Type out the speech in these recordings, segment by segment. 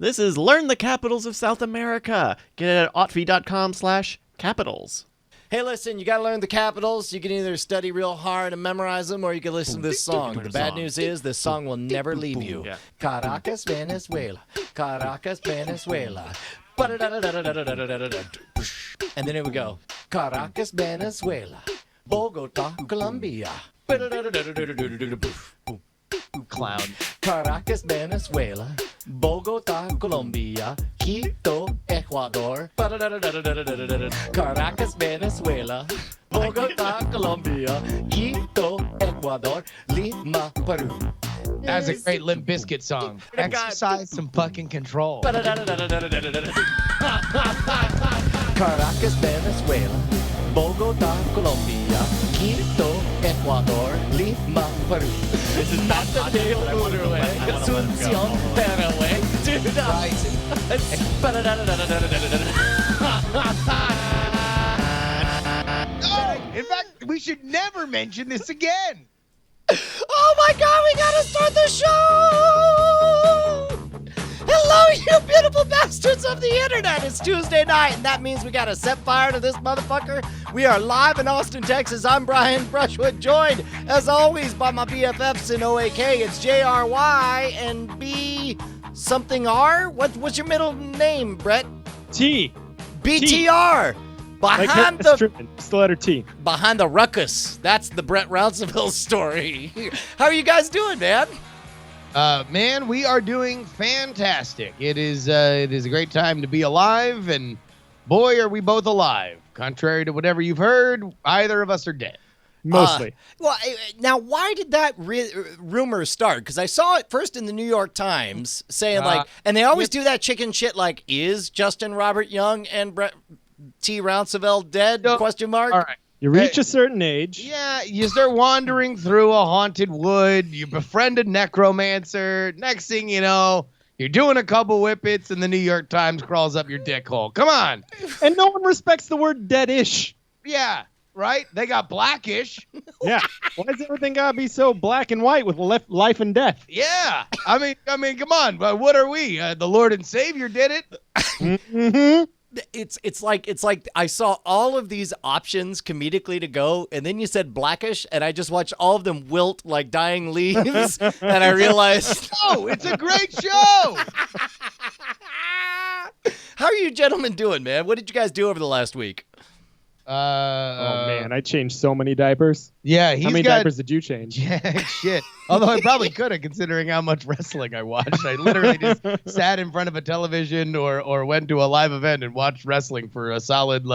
This is Learn the Capitals of South America. Get it at otfi.com/capitals. Hey, listen, you got to learn the capitals. You can either study real hard and memorize them, or you can listen to this song. The bad news is this song will never leave you. Yeah. Caracas, Venezuela. Caracas, Venezuela. And then here we go. Caracas, Venezuela. Bogota, Colombia. Clown. Caracas, Venezuela. Bogota, Colombia. Quito, Ecuador. Caracas, Venezuela. Bogota, Colombia. Quito, Ecuador. Lima, Peru. That's a great Limp Bizkit song. Exercise some fucking control. Caracas, Venezuela. Bogota, Colombia. Quito, Ecuador. Lima, Peru. This is not the day of Uruguay. Asunción, Paraguay. No! In fact, we should never mention this again. Oh my God, we gotta start the show! Hello, you beautiful bastards of the internet. It's Tuesday night, and that means we gotta set fire to this motherfucker. We are live in Austin, Texas. I'm Brian Brushwood, joined, as always, by my BFFs in OAK. It's JRY and B something R? What's your middle name, Brett? T. BTR. Behind It's the letter T. Behind the ruckus. That's the Brett Rounsaville story. How are you guys doing, man? Man, we are doing fantastic. It is a great time to be alive, and boy, are we both alive. Contrary to whatever you've heard, either of us are dead. Mostly. Now, why did that rumor start? Because I saw it first in the New York Times saying, and they always do that chicken shit, like, is Justin Robert Young and Brett T. Rounsaville dead? No. Question mark. All right. You reach a certain age. Yeah, you start wandering through a haunted wood. You befriend a necromancer. Next thing you know, you're doing a couple whippets, and the New York Times crawls up your dick hole. Come on. And no one respects the word dead-ish. Yeah, right? They got blackish. Yeah. Why does everything gotta be so black and white with life and death? Yeah. I mean, come on. What are we? The Lord and Savior did it. Mm-hmm. It's like I saw all of these options comedically to go, and then you said blackish, and I just watched all of them wilt like dying leaves, and I realized, oh, it's a great show. How are you gentlemen doing, man? What did you guys do over the last week? Oh man, I changed so many diapers. Yeah, how many diapers did you change? Yeah, shit. Although I probably could have, considering how much wrestling I watched. I literally just sat in front of a television or went to a live event and watched wrestling for a solid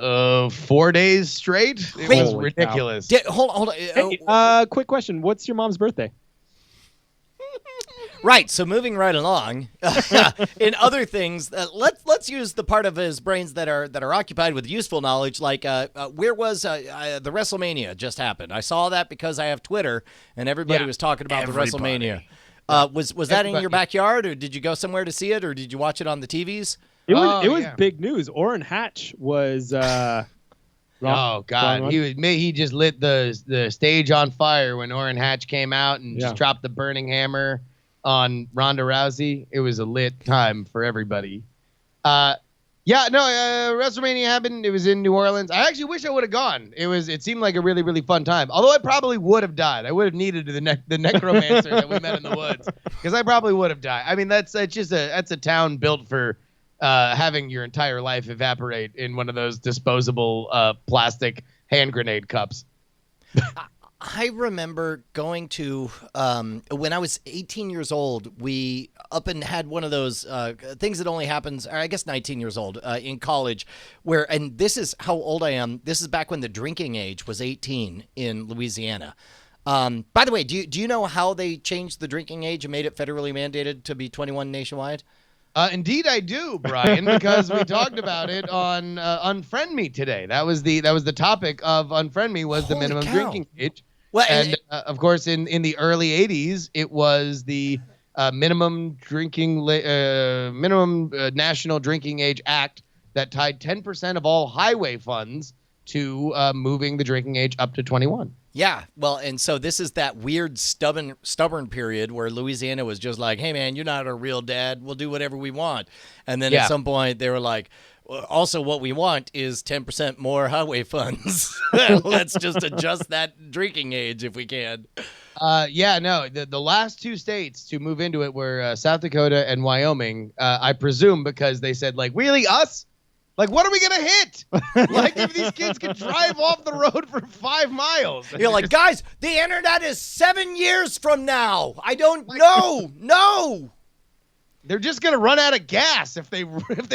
4 days straight. It was ridiculous. Hold on. Hey, quick question: what's your mom's birthday? Right, so moving right along, in other things, let's use the part of his brains that are occupied with useful knowledge, like where was the WrestleMania just happened? I saw that because I have Twitter, and everybody was talking about the WrestleMania. Was that in your backyard, or did you go somewhere to see it, or did you watch it on the TVs? It was big news. Orrin Hatch was. Oh God, he just lit the stage on fire when Orrin Hatch came out and just dropped the burning hammer on Ronda Rousey. It was a lit time for everybody. WrestleMania happened. It was in New Orleans. I actually wish I would have gone. It seemed like a really, really fun time. Although I probably would have died. I would have needed the necromancer that we met in the woods, because I probably would have died. I mean, that's a town built for having your entire life evaporate in one of those disposable plastic hand grenade cups. I remember going to, when I was 18 years old, we up and had one of those things that only happens, or I guess 19 years old, in college, and this is how old I am. This is back when the drinking age was 18 in Louisiana. By the way, do you know how they changed the drinking age and made it federally mandated to be 21 nationwide? Indeed, I do, Brian, because we talked about it on Unfriend Me today. That was the topic of Unfriend Me, was the minimum drinking age. Well, and of course, in the early 80s, it was the minimum national drinking age act that tied 10% of all highway funds to moving the drinking age up to 21. Yeah, well, and so this is that weird stubborn period where Louisiana was just like, hey, man, you're not a real dad. We'll do whatever we want. And then at some point they were like, well, also what we want is 10% more highway funds. Let's just adjust that drinking age if we can. The last two states to move into it were South Dakota and Wyoming, I presume because they said, like, really, us? Like, what are we going to hit? Like, if these kids can drive off the road for 5 miles. You're like, guys, the internet is 7 years from now. I don't know. No. They're just going to run out of gas if they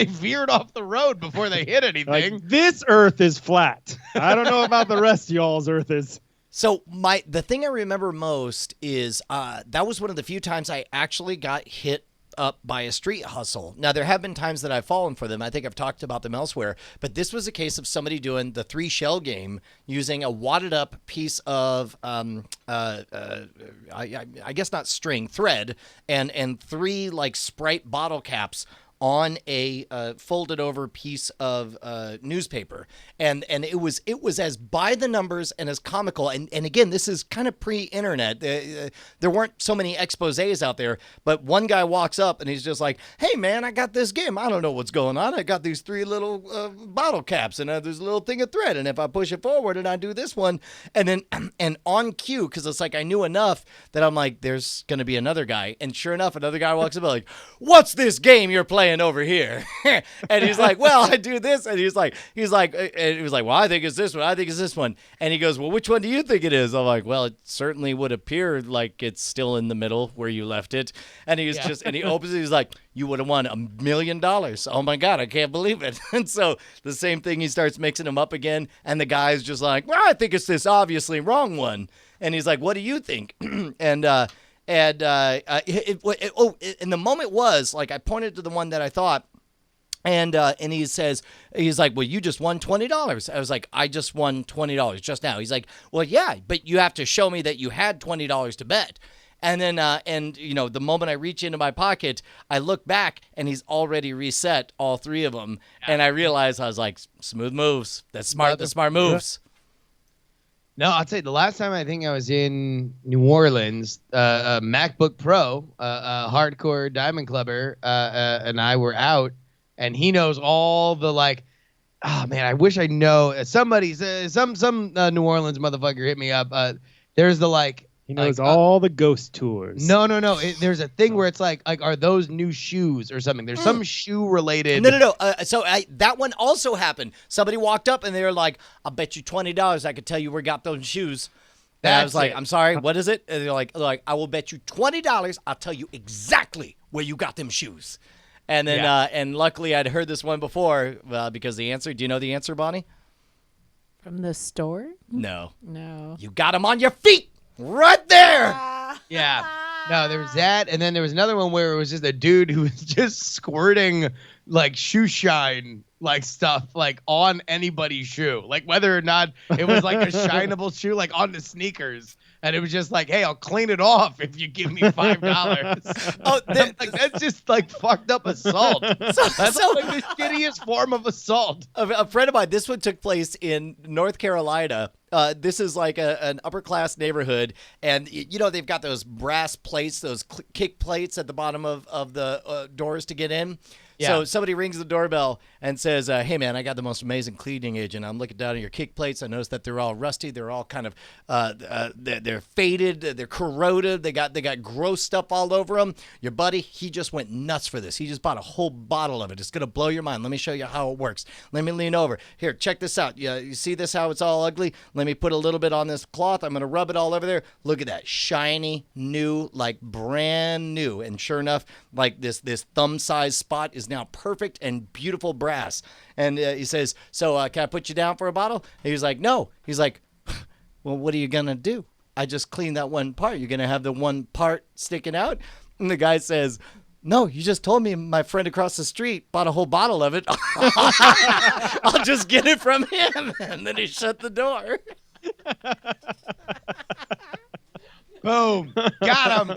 veered off the road before they hit anything. Like, this Earth is flat. I don't know about the rest of y'all's Earth is. So the thing I remember most is that was one of the few times I actually got hit up by a street hustle. Now, there have been times that I've fallen for them. I think I've talked about them elsewhere, but this was a case of somebody doing the 3 shell game using a wadded up piece of, I guess not string, thread, and 3 like Sprite bottle caps on a folded over piece of newspaper. And it was as by the numbers and as comical. And again, this is kind of pre-internet. There weren't so many exposés out there, but one guy walks up and he's just like, hey man, I got this game. I don't know what's going on. I got these 3 little bottle caps and there's a little thing of thread. And if I push it forward and I do this one, and then, and on cue, cause it's like, I knew enough that I'm like, there's going to be another guy. And sure enough, another guy walks up like, what's this game you're playing over here? And he's like, well, I do this. And he was like, well, I think it's this one. I think it's this one. And he goes, well, which one do you think it is? I'm like, well, it certainly would appear like it's still in the middle where you left it. And he was and he opens it. He's like, you would have won $1 million. Oh my God, I can't believe it. And so the same thing, he starts mixing them up again. And the guy's just like, well, I think it's this obviously wrong one. And he's like, what do you think? And the moment was like, I pointed to the one that I thought, and he's like, well, you just won $20. I was like, I just won $20 just now. He's like, well, yeah, but you have to show me that you had $20 to bet. And then, the moment I reach into my pocket, I look back and he's already reset all 3 of them. And I realized, I was like, smooth moves. That's smart. That's smart moves. No, I'll tell you, the last time I think I was in New Orleans, a MacBook Pro, a hardcore Diamond Clubber, and I were out, and he knows all the, like, oh, man, I wish I know. Somebody, some New Orleans motherfucker hit me up. There's the, like, he knows all the ghost tours. No. There's a thing where it's like, are those new shoes or something? There's some shoe related. No. That one also happened. Somebody walked up and they were like, I'll bet you $20 I could tell you where got those shoes. And I was like, I'm sorry, what is it? And they're like, I will bet you $20. I'll tell you exactly where you got them shoes. And then, and luckily I'd heard this one before because the answer, do you know the answer, Bonnie? From the store? No. You got them on your feet. Right there. Yeah. No, there was that, and then there was another one where it was just a dude who was just squirting like shoe shine like stuff like on anybody's shoe, like whether or not it was like a shineable shoe, like on the sneakers. And it was just like, hey, I'll clean it off if you give me $5. Oh, that's just like fucked up assault. That's like the shittiest form of assault. A friend of mine, this one took place in North Carolina. This is like an upper class neighborhood, and they've got those brass plates, those kick plates at the bottom of the doors to get in. Yeah. So somebody rings the doorbell and says, hey, man, I got the most amazing cleaning agent. I'm looking down at your kick plates. I noticed that they're all rusty. They're all kind of they're faded. They're corroded. They got gross stuff all over them. Your buddy, he just went nuts for this. He just bought a whole bottle of it. It's going to blow your mind. Let me show you how it works. Let me lean over. Here, check this out. You see this, how it's all ugly? Let me put a little bit on this cloth. I'm going to rub it all over there. Look at that. Shiny, new, like brand new. And sure enough, like this thumb-sized spot is now perfect and beautiful brass. And he says, so can I put you down for a bottle? And he's like, no. He's like, well, what are you going to do? I just cleaned that one part. You're going to have the one part sticking out? And the guy says, no, you just told me my friend across the street bought a whole bottle of it. I'll just get it from him. And then he shut the door. Boom. Got him.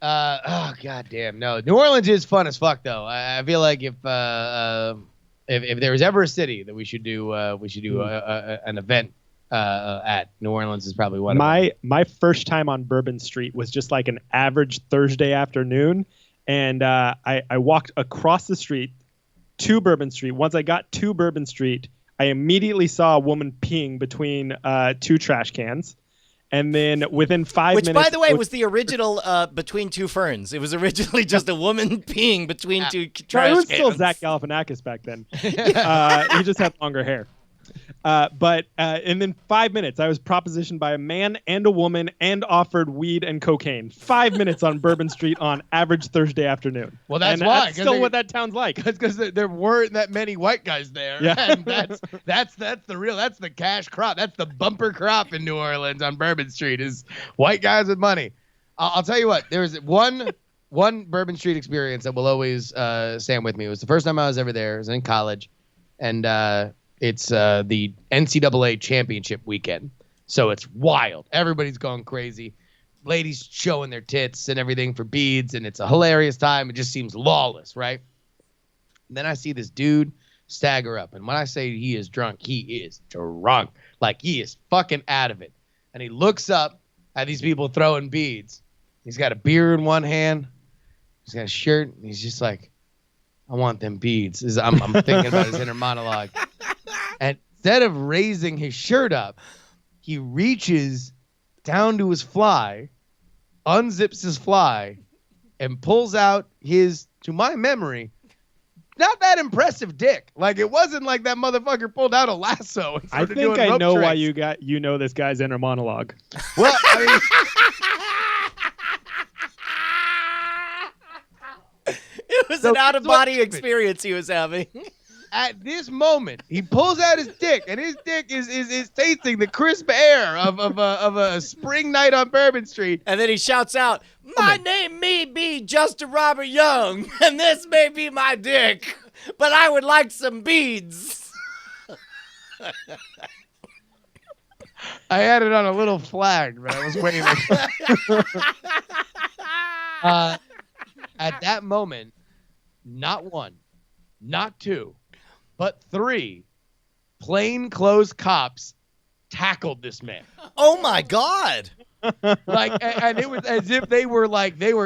Oh god damn. No, New Orleans is fun as fuck though. I feel like if if there was ever a city that we should do an event at, New Orleans is probably one of them. My first time on Bourbon Street was just like an average Thursday afternoon, and I walked across the street to Bourbon Street. Once I got to Bourbon Street, I immediately saw a woman peeing between two trash cans. And then within 5 minutes... Which, by the way, was the original Between Two Ferns. It was originally just a woman peeing between two trash cans. It was still Zach Galifianakis back then. He just had longer hair. But in 5 minutes, I was propositioned by a man and a woman and offered weed and cocaine. 5 minutes on Bourbon Street on average Thursday afternoon. Well, that's and why. That's still what that town's like. Because there weren't that many white guys there. Yeah. And that's the cash crop. That's the bumper crop in New Orleans on Bourbon Street is white guys with money. I'll tell you what. There was one Bourbon Street experience that will always stand with me. It was the first time I was ever there. I was in college, and it's the NCAA championship weekend. So it's wild. Everybody's going crazy. Ladies showing their tits and everything for beads, and it's a hilarious time. It just seems lawless, right? And then I see this dude stagger up. And when I say he is drunk, he is drunk. Like, he is fucking out of it. And he looks up at these people throwing beads. He's got a beer in one hand. He's got a shirt. And he's just like, I want them beads. I'm thinking about his inner monologue. And instead of raising his shirt up, he reaches down to his fly, unzips his fly, and pulls out his, to my memory, not that impressive dick. Like, it wasn't like that motherfucker pulled out a lasso and I started think doing I rope know tricks. why you know this guy's inner monologue. Well, I mean, It was So an here's out-of-body what- experience he was having. at this moment, he pulls out his dick, and his dick is tasting the crisp air of a spring night on Bourbon Street. And then he shouts out, "My name may be Justin Robert Young, and this may be my dick, but I would like some beads." I had it on a little flag, but I was waiting. At that moment, not one, not two, but three plainclothes cops tackled this man. Oh my God. Like, and it was as if they were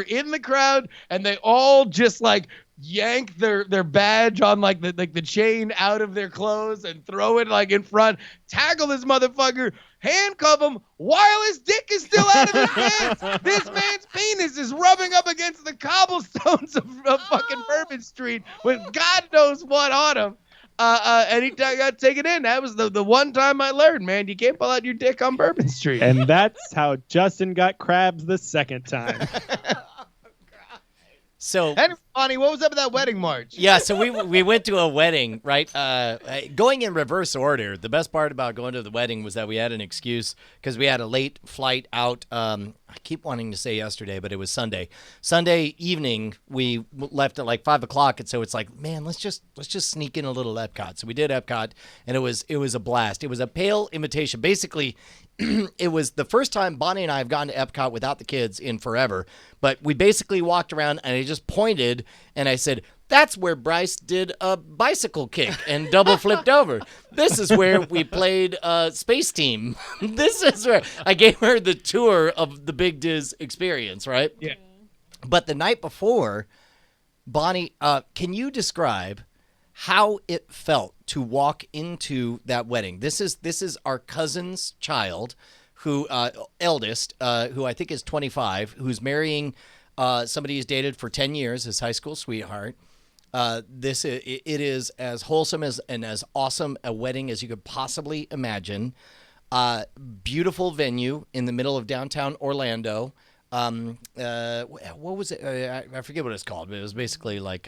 in the crowd, and they all just like yank their badge on like the chain out of their clothes and throw it like in front, tackle this motherfucker, handcuff him while his dick is still out of his pants. This man's penis is rubbing up against the cobblestones of fucking Bourbon Street with God knows what on him. And he got taken in. That was the one time I learned, man, you can't pull out your dick on Bourbon Street. And that's how Justin got crabs the second time. So Henry, Bonnie, what was up with that wedding march? yeah, so we went to a wedding, right? Going in reverse order. The best part about going to the wedding was that we had an excuse because we had a late flight out. I keep wanting to say yesterday, but it was Sunday. Sunday evening, we left at like 5 o'clock, and so it's like, man, let's just sneak in a little Epcot. So we did Epcot, and it was a blast. It was a pale imitation. Basically, it was the first time Bonnie and I have gone to Epcot without the kids in forever. But we basically walked around, and I just pointed, and I said, "That's where Bryce did a bicycle kick and double flipped over. This is where we played Space Team. This is where I gave her the tour of the Big Diz experience, right?" Yeah. But the night before, Bonnie, can you describe how it felt to walk into that wedding? This is our cousin's child, who eldest, who I think is 25, who's marrying somebody he's dated for 10 years, his high school sweetheart. It is as wholesome and as awesome a wedding as you could possibly imagine. Beautiful venue in the middle of downtown Orlando. What was it? I forget what it's called, but it was basically like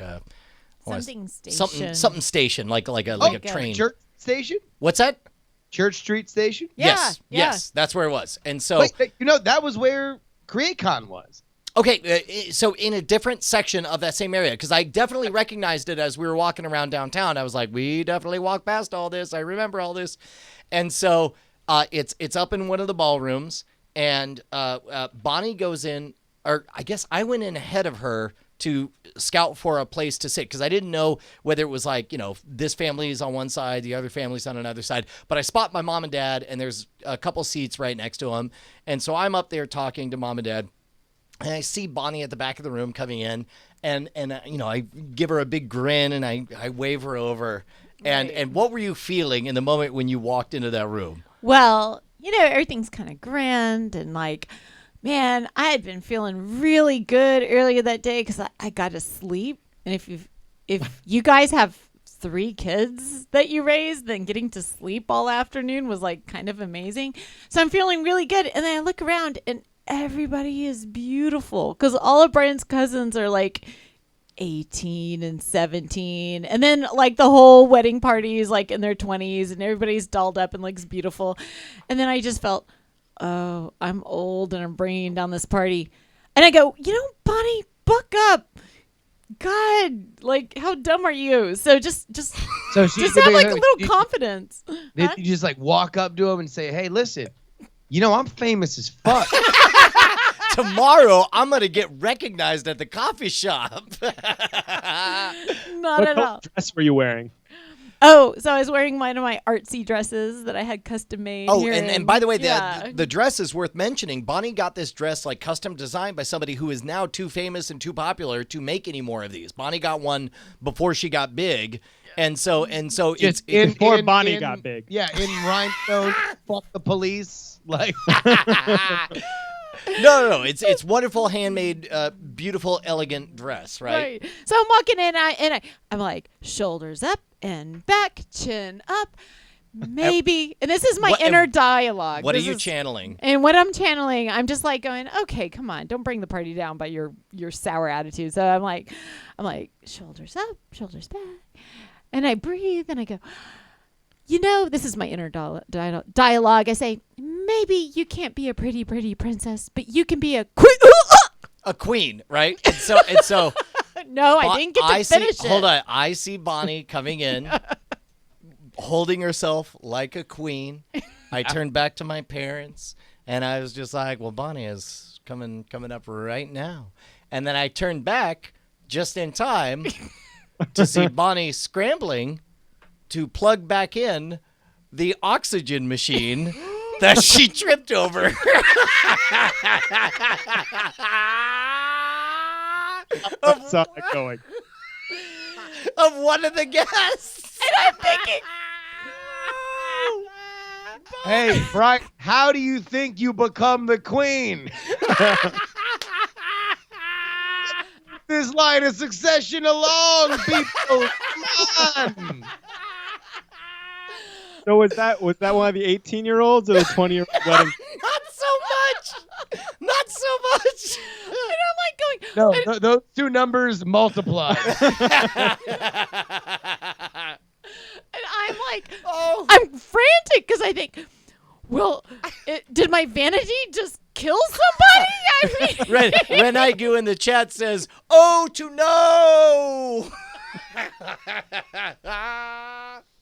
Something station. something station, like a train. Church station? What's that? Church Street Station? Yeah, Yes, that's where it was. And so, Wait, that was where CreateCon was. okay, so in a different section of that same area, because I definitely recognized it as we were walking around downtown. I was like, we definitely walked past all this. I remember all this. And so it's up in one of the ballrooms, and Bonnie goes in or I guess I went in ahead of her to scout for a place to sit because I didn't know whether it was like, this family is on one side, the other family's on another side. But I spot my mom and dad, and there's a couple seats right next to them. And so I'm up there talking to mom and dad, and I see Bonnie at the back of the room coming in, and I give her a big grin, and I wave her over. And what were you feeling in the moment when you walked into that room? Well, everything's kind of grand and like, man, I had been feeling really good earlier that day because I got to sleep. And if you guys have 3 kids that you raised, then getting to sleep all afternoon was like kind of amazing. So I'm feeling really good. And then I look around and everybody is beautiful because all of Brian's cousins are like 18 and 17. And then like the whole wedding party is like in their 20s and everybody's dolled up and looks beautiful. And then I just felt, oh, I'm old and I'm bringing down this party. And I go, Bonnie, buck up. God, like, how dumb are you? So just have like a little confidence. Did you just like walk up to him and say, hey, listen, I'm famous as fuck. Tomorrow, I'm going to get recognized at the coffee shop. Not at all. What dress were you wearing? Oh, so I was wearing one of my artsy dresses that I had custom made. Oh, and by the way, the dress is worth mentioning. Bonnie got this dress like custom designed by somebody who is now too famous and too popular to make any more of these. Bonnie got one before she got big. And so it's before Bonnie got big. Yeah, in rhinestone, fuck the police. Like No. It's wonderful, handmade, beautiful, elegant dress, right? So I'm walking in, I'm like, shoulders up and back, chin up, maybe. And this is my inner dialogue. What are you channeling? And what I'm channeling, I'm just like going, okay, come on, don't bring the party down by your sour attitude. So I'm like, shoulders up, shoulders back, and I breathe, and I go, this is my inner dialogue. I say, maybe you can't be a pretty, pretty princess, but you can be a queen. A queen, right? And so. No, I didn't get to finish it. Hold on. I see Bonnie coming in, holding herself like a queen. I turned back to my parents, and I was just like, well, Bonnie is coming up right now. And then I turned back just in time to see Bonnie scrambling to plug back in the oxygen machine that she tripped over. I saw it going. Of one of the guests. And I'm thinking, hey, Brian, how do you think you become the queen? This line of succession along, people. Come on. So was that one of the 18-year-olds or the 20-year-old wedding? Not so much. And I'm like going, No, those two numbers multiply. And I'm like, I'm frantic because I think, well, did my vanity just kill somebody? I mean, Renaigu in the chat says, "Oh, to know."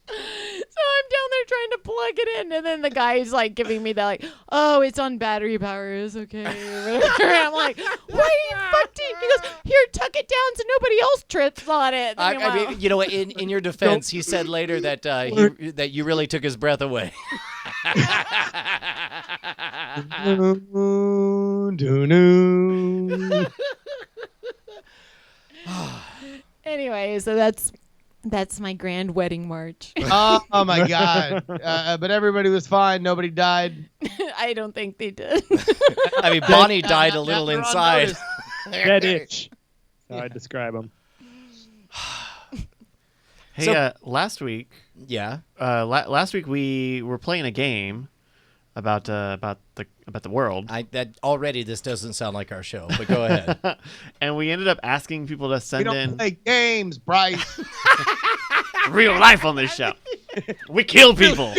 So I'm down there trying to plug it in, and then the guy's like giving me that like, oh, it's on battery power, it's okay. I'm like, why are you fucked it? He goes, here, tuck it down so nobody else trips on it. I mean, in your defense, he said later that that you really took his breath away. Anyway, so that's my grand wedding march. Oh my God. But everybody was fine. Nobody died. I don't think they did. I mean, Bonnie died a little inside. Dead itch. That's how I describe them. Hey, last week. Yeah. Last week we were playing a game about the world. This doesn't sound like our show, but go ahead. And we ended up asking people to send We in don't play games, Bryce. real life on this show. We kill people.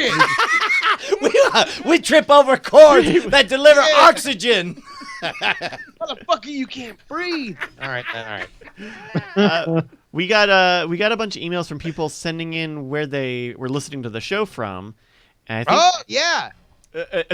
we trip over cords that deliver oxygen. Motherfucker, you can't breathe. All right. We got a bunch of emails from people sending in where they were listening to the show from. And I think, yeah.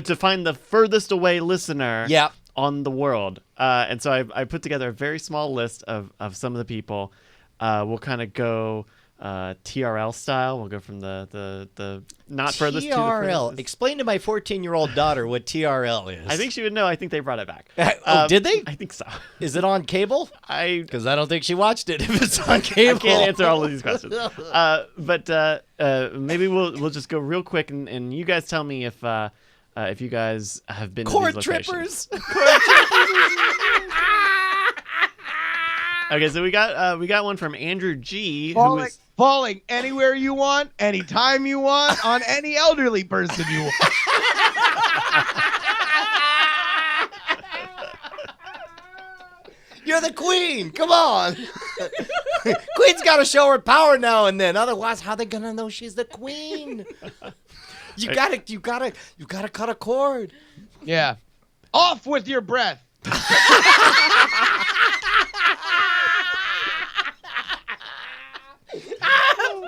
to find the furthest away listener. Yeah, on the world. And so I put together a very small list of some of the people. We'll kind of go TRL style. We'll go from the not furthest to the TRL. furthest. Explain to my 14-year-old daughter what TRL is. I think she would know. I think they brought it back. Did they? I think so. Is it on cable? Because I don't think she watched it if it's on I cable. can't answer all of these questions. But maybe we'll just go real quick and you guys tell me if you guys have been Court to these locations. Trippers. Okay, so we got one from Andrew G. Who was Falling anywhere you want, anytime you want, on any elderly person you want. You're the queen. Come on. Queen's got to show her power now and then. Otherwise, how they gonna know she's the queen? You gotta cut a cord. Yeah. Off with your breath.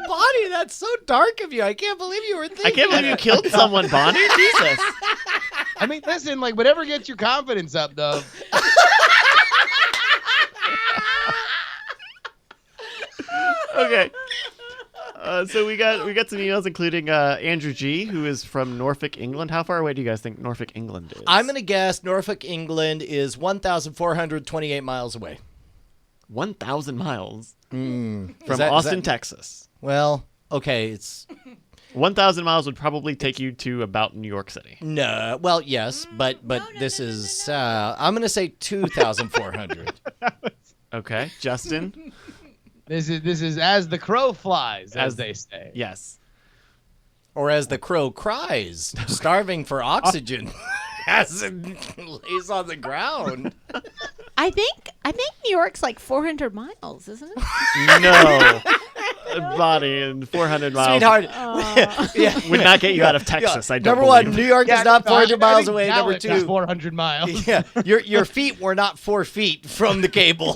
Bonnie, that's so dark of you. I can't believe you were thinking. I can't believe you killed someone, Bonnie. Jesus. I mean, listen, like whatever gets your confidence up, though. Okay. So we got some emails, including Andrew G, who is from Norfolk, England. How far away do you guys think Norfolk, England is? I'm gonna guess Norfolk, England is 1,428 miles away. 1,000 miles From from Austin, Texas. Well, okay, it's 1,000 miles would probably take you to about New York City. no. Well, yes, but this is. I'm gonna say 2,400. Okay, Justin. This is as the crow flies, as they say. Yes. Or as the crow cries, starving for oxygen, as it lays on the ground. I think New York's like 400 miles, isn't it? No. Bonnie, and 400 miles Sweetheart, yeah. would not get you out of Texas, I don't Number one, believe. New York is not 400 miles away. Number Dallas is two, 400 miles. yeah, your feet were not 4 feet from the cable.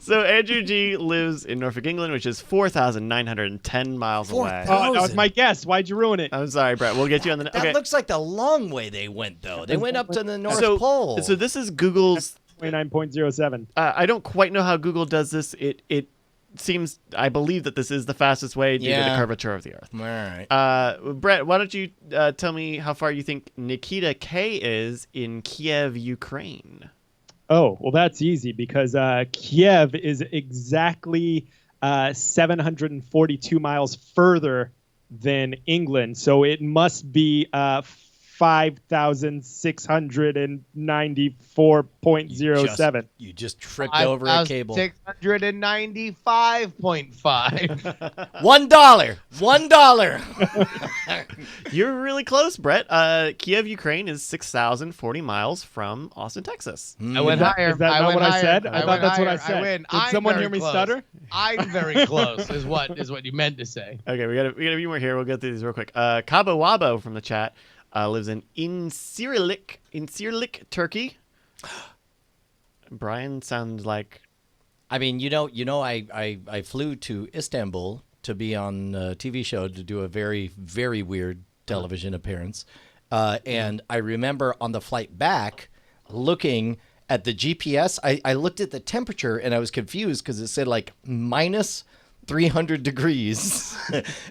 So Andrew G lives in Norfolk, England, which is 4,910 miles away. Oh, that was my guess. Why'd you ruin it? I'm sorry, Brett. We'll get you on the... That Okay. looks like the long way they went, though. They went up to the North so, Pole. So this is Google's... 29.07. I don't quite know how Google does this. It seems... I believe that this is the fastest way due to the curvature of the Earth. All right. Brett, why don't you tell me how far you think Nikita K is in Kiev, Ukraine? Oh, well, that's easy because Kiev is exactly 742 miles further than England. So it must be 5,694.07. You just tripped over a cable. 695.5. $1. $1. You're really close, Brett. Kiev, Ukraine is 6,040 miles from Austin, Texas. I went higher. Is that I not went what I higher. said? I thought that's what I went said. higher. I win. Did I'm someone very hear me close. stutter? I'm very close. Is what you meant to say. Okay, we got a few more here. We'll go through these real quick. Cabo Wabo from the chat lives in Incirlik, Turkey. Brian sounds like... I mean, I flew to Istanbul to be on a TV show to do a very, very weird television appearance. And I remember on the flight back looking at the GPS. I looked at the temperature and I was confused because it said like minus 300 degrees.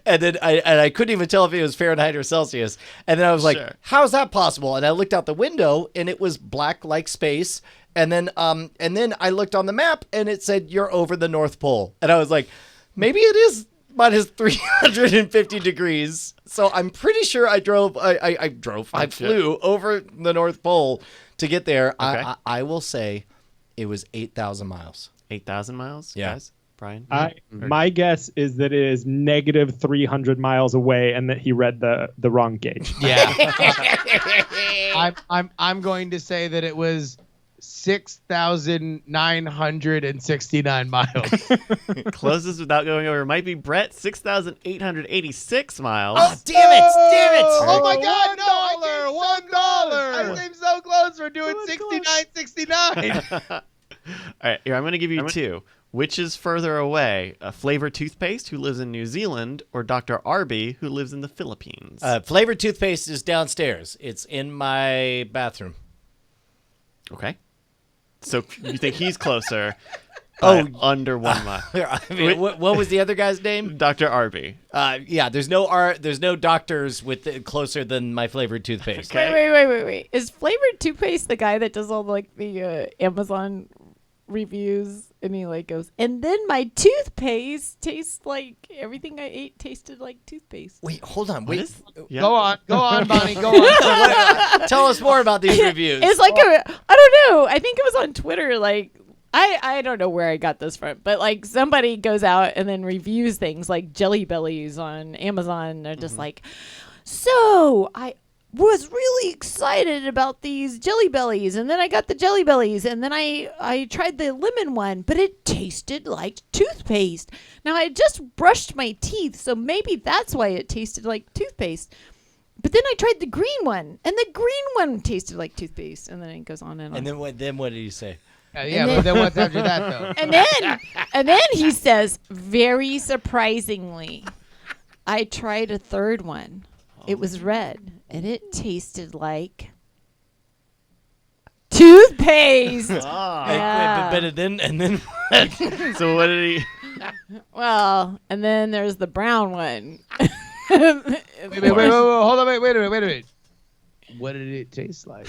And then I couldn't even tell if it was Fahrenheit or Celsius. And then I was like, how's that possible? And I looked out the window and it was black like space. And then I looked on the map and it said you're over the North Pole. And I was like, maybe it is minus 350 degrees. So I'm pretty sure I flew over the North Pole to get there. Okay. I will say it was 8,000 miles. 8,000 miles, Yeah. guys? Brian? My guess is that it is negative 300 miles away and that he read the wrong gauge. Yeah. I'm going to say that it was 6,969 miles. Closest without going over might be Brett, 6,886 miles. Oh, damn it. Oh my God! No, $1. I came so close for doing 69.69. All right, here, I'm going to give you two. Which is further away, Flavor Toothpaste, who lives in New Zealand, or Dr. Arby, who lives in the Philippines? Flavored toothpaste is downstairs. It's in my bathroom. Okay. So you think he's closer by under 1 mile. I mean, what was the other guy's name? Dr. Arby. Yeah, there's no doctors with closer than my flavored toothpaste. Okay. Wait. Is flavored toothpaste the guy that does all like the Amazon reviews? And he like goes, and then my toothpaste tastes like everything I ate tasted like toothpaste. Wait, hold on. Wait. Yeah. Go on, Bonnie. Go on. Tell us more about these reviews. It's like I don't know. I think it was on Twitter. Like I don't know where I got this from, but like somebody goes out and then reviews things like Jelly Bellies on Amazon. They're just like, so I was really excited about these Jelly Bellies, and then I got the Jelly Bellies, and then I tried the lemon one, but it tasted like toothpaste. Now I just brushed my teeth, so maybe that's why it tasted like toothpaste. But then I tried the green one, and the green one tasted like toothpaste, and then it goes on and on. And then what did you say? But then what's after that though? And then he says, very surprisingly, I tried a third one. It was red, and it tasted like toothpaste. Yeah. But then So what did he? Well, and then there's the brown one. Wait, hold on, wait a minute. What did it taste like?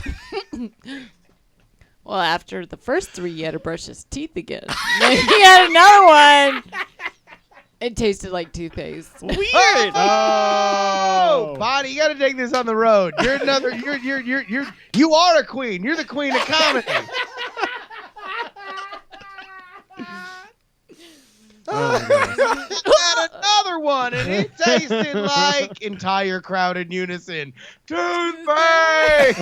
Well, after the first three, he had to brush his teeth again. Then he had another one. It tasted like toothpaste. Weird. Oh, Bonnie, you got to take this on the road. You are a queen. You're the queen of comedy. Got another one, and it tasted like entire crowd in unison. Toothpaste.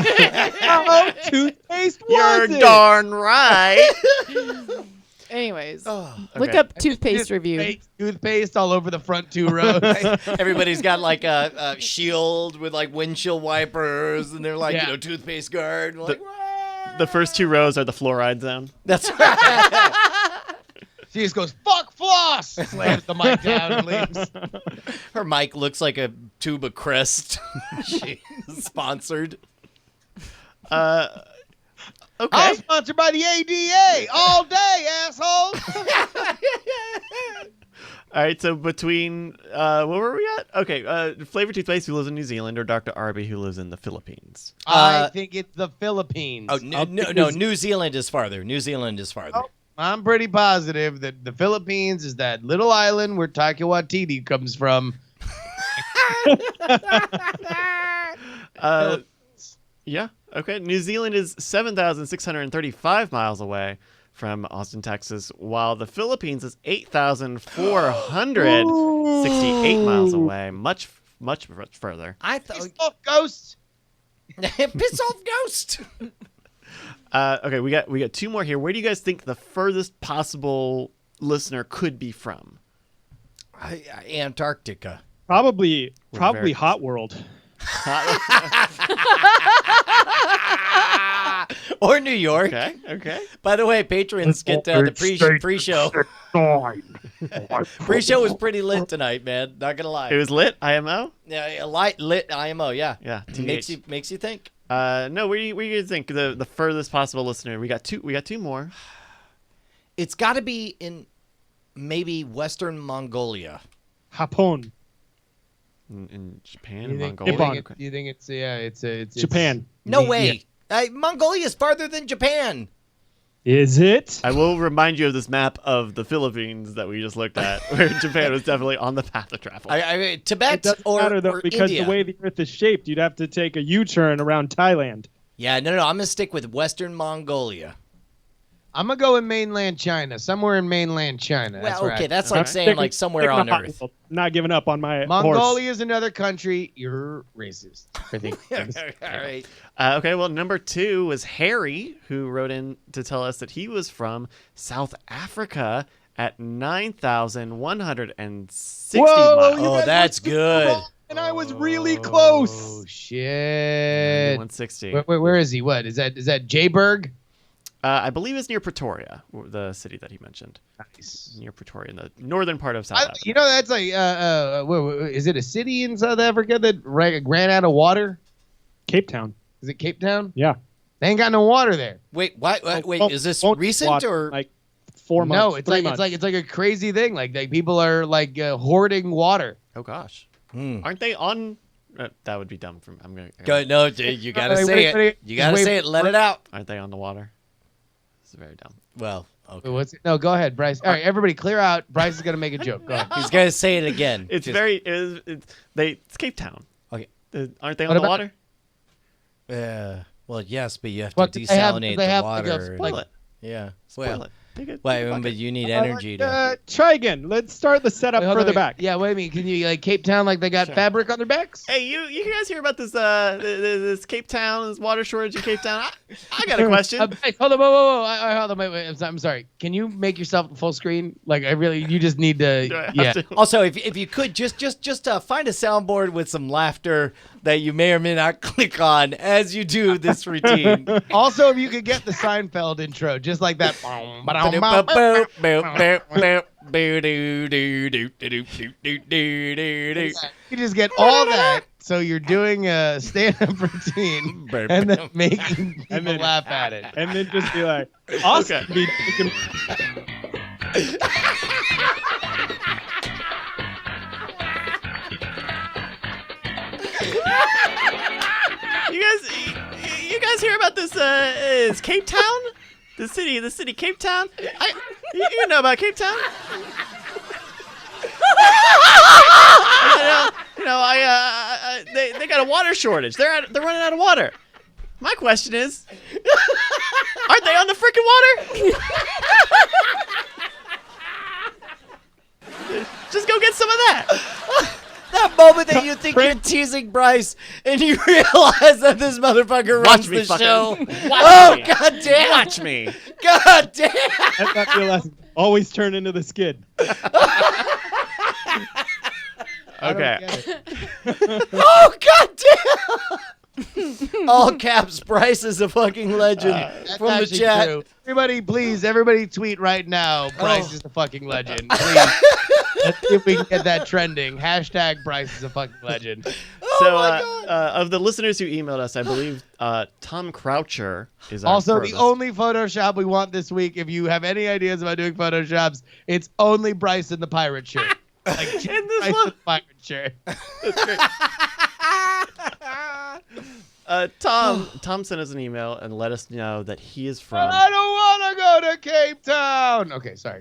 Oh, toothpaste You're was it? darn right. Anyways, Okay. look up toothpaste review. Toothpaste all over the front two rows. everybody's got like a shield with like windshield wipers, and they're like, Yeah. toothpaste guard. We're like, The first 2 rows are the fluoride zone. that's right. She just goes, fuck floss! Slams the mic down and leaves. Her mic looks like a tube of Crest. She's sponsored. Okay. I'm sponsored by the ADA all day, assholes. All right. So between what were we at? Okay. Flavor Toothpaste, who lives in New Zealand, or Dr. Arby, who lives in the Philippines. I think it's the Philippines. Oh, no, New Zealand is farther. New Zealand is farther. Oh, I'm pretty positive that the Philippines is that little island where Taika Waititi comes from. Yeah. Okay. New Zealand is 7,635 miles away from Austin, Texas, while the Philippines is 8,468 miles away. Much further. I Piss thought off, ghost. piss off, ghost. Okay. We got 2 more here. Where do you guys think the furthest possible listener could be from? Antarctica. Probably very- Hot World. Or New York. Okay. By the way, patrons get the pre-show. Pre-show was pretty lit tonight, man. Not gonna lie. It was lit. IMO. Yeah, lit IMO. Yeah. Yeah. Makes TH. you think. No. Where do you think the furthest possible listener? We got 2. We got 2 more. It's got to be in maybe Western Mongolia. Japón. In Japan You and think, Mongolia. you think it's it's Japan. No Yeah. way. Mongolia is farther than Japan. Is it? I will remind you of this map of the Philippines that we just looked at, where Japan was definitely on the path of travel. It Tibet doesn't or, matter though, or because India. the way the Earth is shaped, you'd have to take a U-turn around Thailand. Yeah, no. I'm gonna stick with Western Mongolia. I'm gonna go in mainland China, somewhere in mainland China. That's Well, right. okay, that's like saying like somewhere Sticking on to Hot Earth. World. Not giving up on my horse. Mongolia is another country. You're racist. I think. All right. Okay, well, number 2 was Harry, who wrote in to tell us that he was from South Africa at 9,160 Whoa, miles. you Oh, guys that's were good. wrong, and I was really close. Oh, shit. 160. Where is he? What is that? Is that Jayberg? I believe it's near Pretoria, the city that he mentioned. Nice. Near Pretoria, in the northern part of South Africa. You know, that's like, is it a city in South Africa that ran out of water? Cape Town. Is it Cape Town? Yeah. They ain't got no water there. Wait, why? Wait, is this Won't recent water, or? like 4 months? No, it's 3 like months. it's like a crazy thing. Like people are like hoarding water. Oh gosh, Hmm. aren't they on? That would be dumb. I'm gonna. Go, no, dude, you gotta Wait, say wait, it. wait, You gotta wait, say it. Let it out. Aren't they on the water? This is very dumb. Well, okay. What's it? No, go ahead, Bryce. All right, everybody, clear out. Bryce is gonna make a joke. Go ahead. He's gonna say it again. It's Just- very. It's Cape Town. Okay. Aren't they What on the about- water. Well, yes, but you have to What, do they have- desalinate do they the have, like, a water. Spoil it. Yeah. Spoil Well, it. Take it. wait, take a but bucket. you need energy to. Try again. Let's start the setup Wait, hold on, further wait. back. Yeah, wait a minute. Can you like Cape Town like they got fabric on their backs? Hey, you guys hear about this this Cape Town, this water shortage in Cape Town? I got a question. Bryce, hold on, whoa. Hold on, wait. I'm sorry. Can you make yourself full screen? Like you just need Do to. I have Yeah. to? Also, if you could just find a soundboard with some laughter that you may or may not click on as you do this routine. Also, if you could get the Seinfeld intro, just like that. You just get all that, so you're doing a stand-up routine and then making people And then- laugh at it. And then just be like, awesome. Okay. Be thinking- You guys hear about this? Is Cape Town? The city Cape Town. You know about Cape Town? They got a water shortage. They're running out of water. My question is, aren't they on the freaking water? Just go get some of that. That moment that you think you're teasing Bryce and you realize that this motherfucker runs me, the fucker. show. Watch Oh, me. god damn. Watch me. God damn. That's not your lesson. Always turn into the skid. Okay. Oh, god damn. All caps, Bryce is a fucking legend That's from the actually chat. true. Everybody tweet right now. Bryce Oh. is the fucking legend. Please. Let's see if we can get that trending. Hashtag Bryce is a fucking legend. So, my God. of the listeners who emailed us, I believe Tom Croucher is our Also, furthest. the only Photoshop we want this week, if you have any ideas about doing Photoshops, it's only Bryce in the pirate shirt. Like, just In this Bryce in one. the pirate shirt. Tom sent us an email and let us know that he is from I don't want to go to Cape Town. Okay, sorry.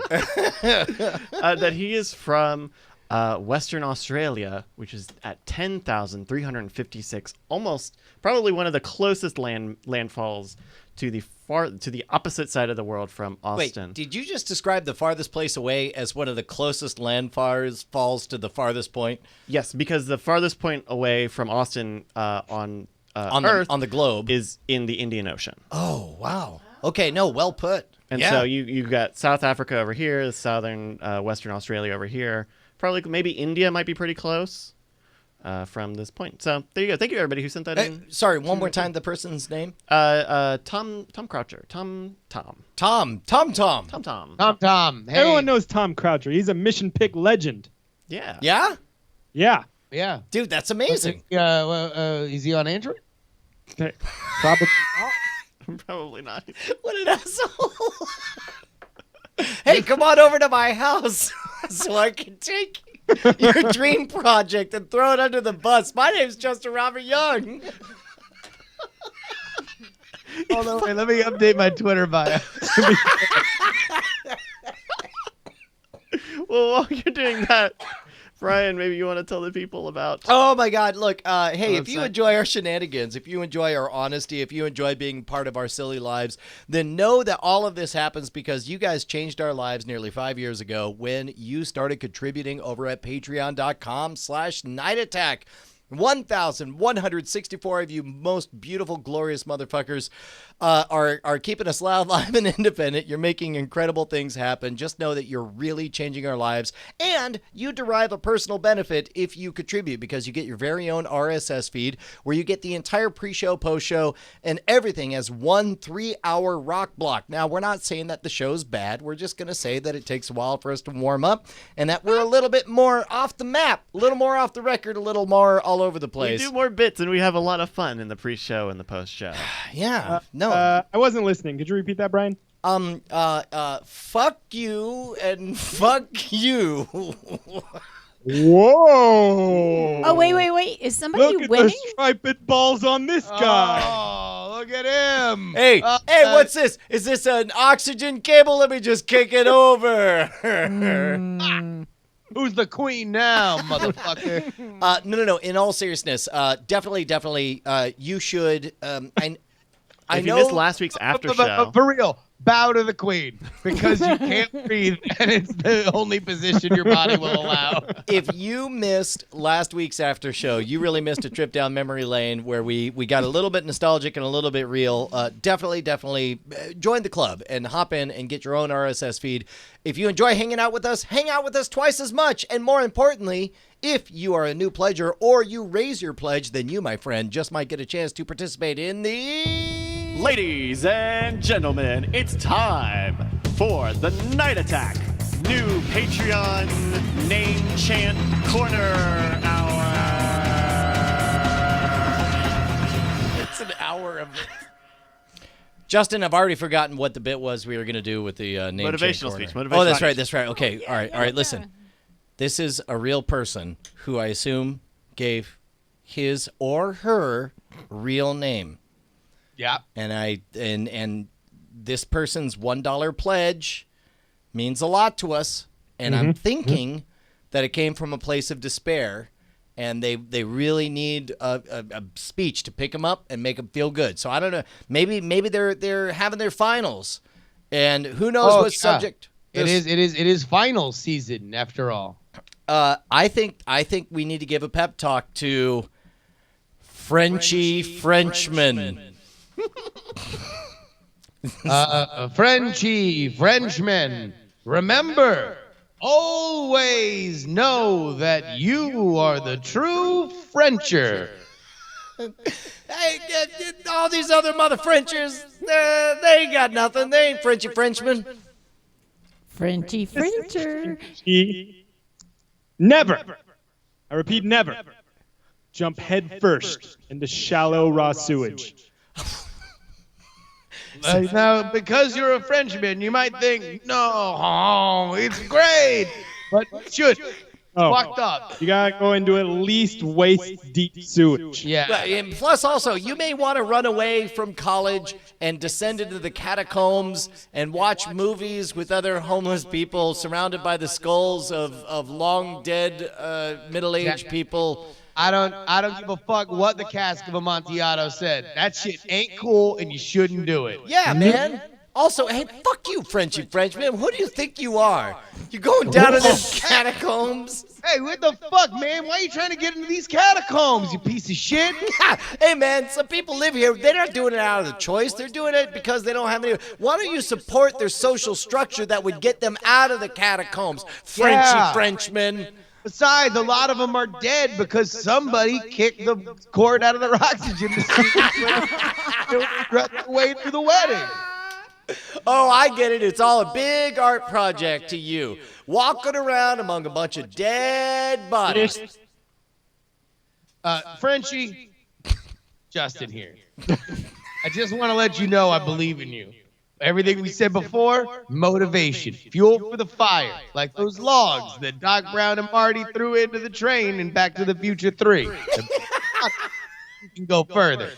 Western Australia, which is at 10,356, almost probably one of the closest landfalls to the opposite side of the world from Wait, Austin. did you just describe the farthest place away as one of the closest falls to the farthest point Yes, because the farthest point away from Austin on on Earth the globe? is in the Indian Ocean. Oh, wow. Okay, no, well put. And yeah. so you got South Africa over here, southern Western Australia over here. Probably maybe India might be pretty close from this point. So there you go. Thank you everybody who sent that in. Sorry, one more time, the person's name? Tom Croucher. Tom. Tom. Tom. Hey. Everyone knows Tom Croucher. He's a mission pick legend. Yeah. Yeah? Yeah. Yeah. Dude, that's amazing. Is he on Android? Probably. Probably not. What an asshole. Hey, come on over to my house so I can take your dream project and throw it under the bus. My name's Justin Robert Young. Hold on, wait, let me update my Twitter bio. Well, while you're doing that, Brian, maybe you want to tell the people about. Oh my God! Look, hey, if you website. enjoy our shenanigans, if you enjoy our honesty, if you enjoy being part of our silly lives, then know that all of this happens because you guys changed our lives nearly 5 years ago when you started contributing over at patreon.com/nightattack. 1,164 of you most beautiful, glorious motherfuckers are keeping us loud, live, and independent. You're making incredible things happen. Just know that you're really changing our lives, and you derive a personal benefit if you contribute because you get your very own RSS feed where you get the entire pre-show, post-show, and everything as 1 3-hour rock block. Now, we're not saying that the show's bad. We're just going to say that it takes a while for us to warm up and that we're a little bit more off the map, a little more off the record, a little more all all over the We place. do more bits, and we have a lot of fun in the pre-show and the post-show. Yeah. No. I wasn't listening. Could you repeat that, Brian? Fuck you and fuck you. Whoa! Oh, wait. Is somebody Look at winning? the striped balls on this guy. Oh, look at him. Hey, what's this? Is this an oxygen cable? Let me just kick it over. Who's the queen now, motherfucker? No. In all seriousness, definitely, you should. I If you know missed last week's after show, For real, bow to the queen because you can't breathe, and it's the only position your body will allow. if you missed last week's after show, you really missed a trip down memory lane where we got a little bit nostalgic and a little bit real. Definitely join the club and hop in and get your own RSS feed. If you enjoy hanging out with us twice as much. And more importantly, if you are a new pledger or you raise your pledge, then you, my friend, just might get a chance to participate in the... ladies and gentlemen, it's time for the Night Attack new Patreon name chant corner hour. It's an hour of... Justin, I've already forgotten what the bit was we were going to do with the name Motivational change speech. corner. Motivational Oh, that's speech. right. That's right. Okay. All right. Listen. This is a real person who I assume gave his or her real name. Yeah. And this person's $1 pledge means a lot to us. And I'm thinking that it came from a place of despair. And they really need a speech to pick them up and make them feel good. So I don't know. Maybe they're having their finals, and who knows what subject. It is final season after all. I think we need to give a pep talk to Frenchy Frenchman. Frenchy Frenchman, remember, always know that you are the true Frencher. Hey, all these other mother Frenchers, they ain't got nothing. They ain't Frenchy Frenchmen. Frenchy Frencher. He never, I repeat, never, jump head first into shallow raw sewage. Now, because you're a Frenchman, you might think, no, it's great, but you should. Fucked up. You gotta go into at least waist deep sewage. Yeah. And plus, also, you may want to run away from college and descend into the catacombs and watch movies with other homeless people surrounded by the skulls of long dead middle-aged people. I don't give a fuck what the cask of Amontillado said. That shit ain't cool, and you shouldn't do it. Yeah, man. Also, hey, fuck you, Frenchy Frenchman. Who do you think you are? You're going down in those catacombs? Hey, what the fuck, man? Why are you trying to get into these catacombs, you piece of shit? Hey, man, some people live here. They're not doing it out of the choice. They're doing it because they don't have any... Why don't you support their social structure that would get them out of the catacombs, Frenchy Frenchman? Besides, a lot of them are dead because somebody kicked the cord out of their oxygen way through the wedding. Oh, I get it. It's all a big art project to you. Walking around among a bunch of dead bodies. Frenchie, Justin here. I just want to let you know I believe in you. Everything we said before, motivation, fuel for the fire, like those logs that Doc Brown and Marty threw into the train in Back to the Future 3. You can go further.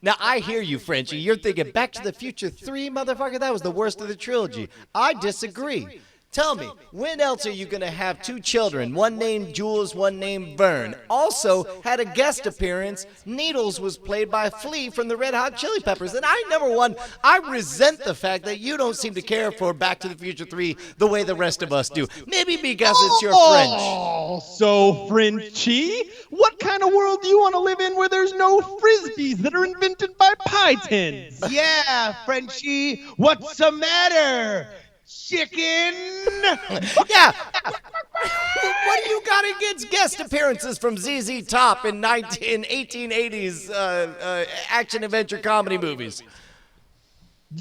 Now, I hear you, Frenchie. You're thinking Back to the Future 3, motherfucker? That was the worst of the trilogy. I disagree. Tell me, when else are you going to have two children, one named Jules, one named Vern? Also had a guest appearance. Needles was played by Flea from the Red Hot Chili Peppers. And I resent the fact that you don't seem to care for Back to the Future 3 the way the rest of us do. Maybe because it's your French. Oh, so Frenchy, what kind of world do you want to live in where there's no frisbees that are invented by pie tins? Yeah, Frenchie, what's the matter? Chicken? Yeah. What do you got against guest appearances from ZZ Top in 1880s action adventure comedy movies?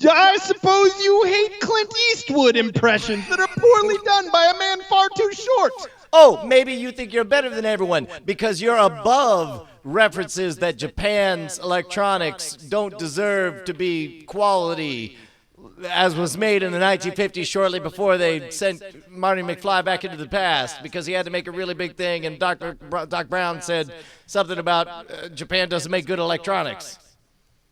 I suppose you hate Clint Eastwood impressions that are poorly done by a man far too short. Oh, maybe you think you're better than everyone because you're above references that Japan's electronics don't deserve to be quality, as was made in the 1950s shortly before they sent Marty McFly back into the past because he had to make a really big thing, and Doc Brown said something about Japan doesn't make good electronics.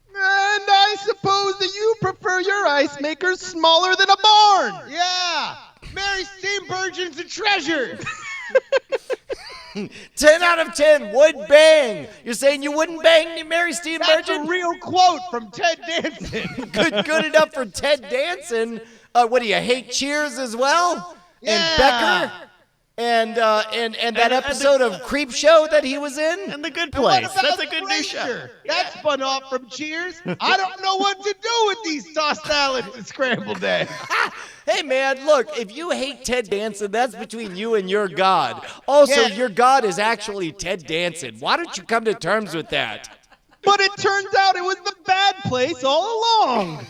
And I suppose that you prefer your ice makers smaller than a barn. Yeah. Mary Steenburgen's a treasure. 10 out of 10 would bang. You're saying you wouldn't bang Mary That's a Steenburgen? real quote from Ted Danson. Good enough for Ted Danson. What do you hate? Cheers as well? Yeah. And Becker? And that episode of Creep Show that he was in? And The Good And what Place. about That's a the good new show. Ranger? That's spun off from Cheers. I don't know what to do with these tossed salads and scrambled eggs. Hey, man, look, if you hate Ted Danson, that's between you and your God. Also, your God is actually Ted Danson. Why don't you come to terms with that? But it turns out it was the bad place all along.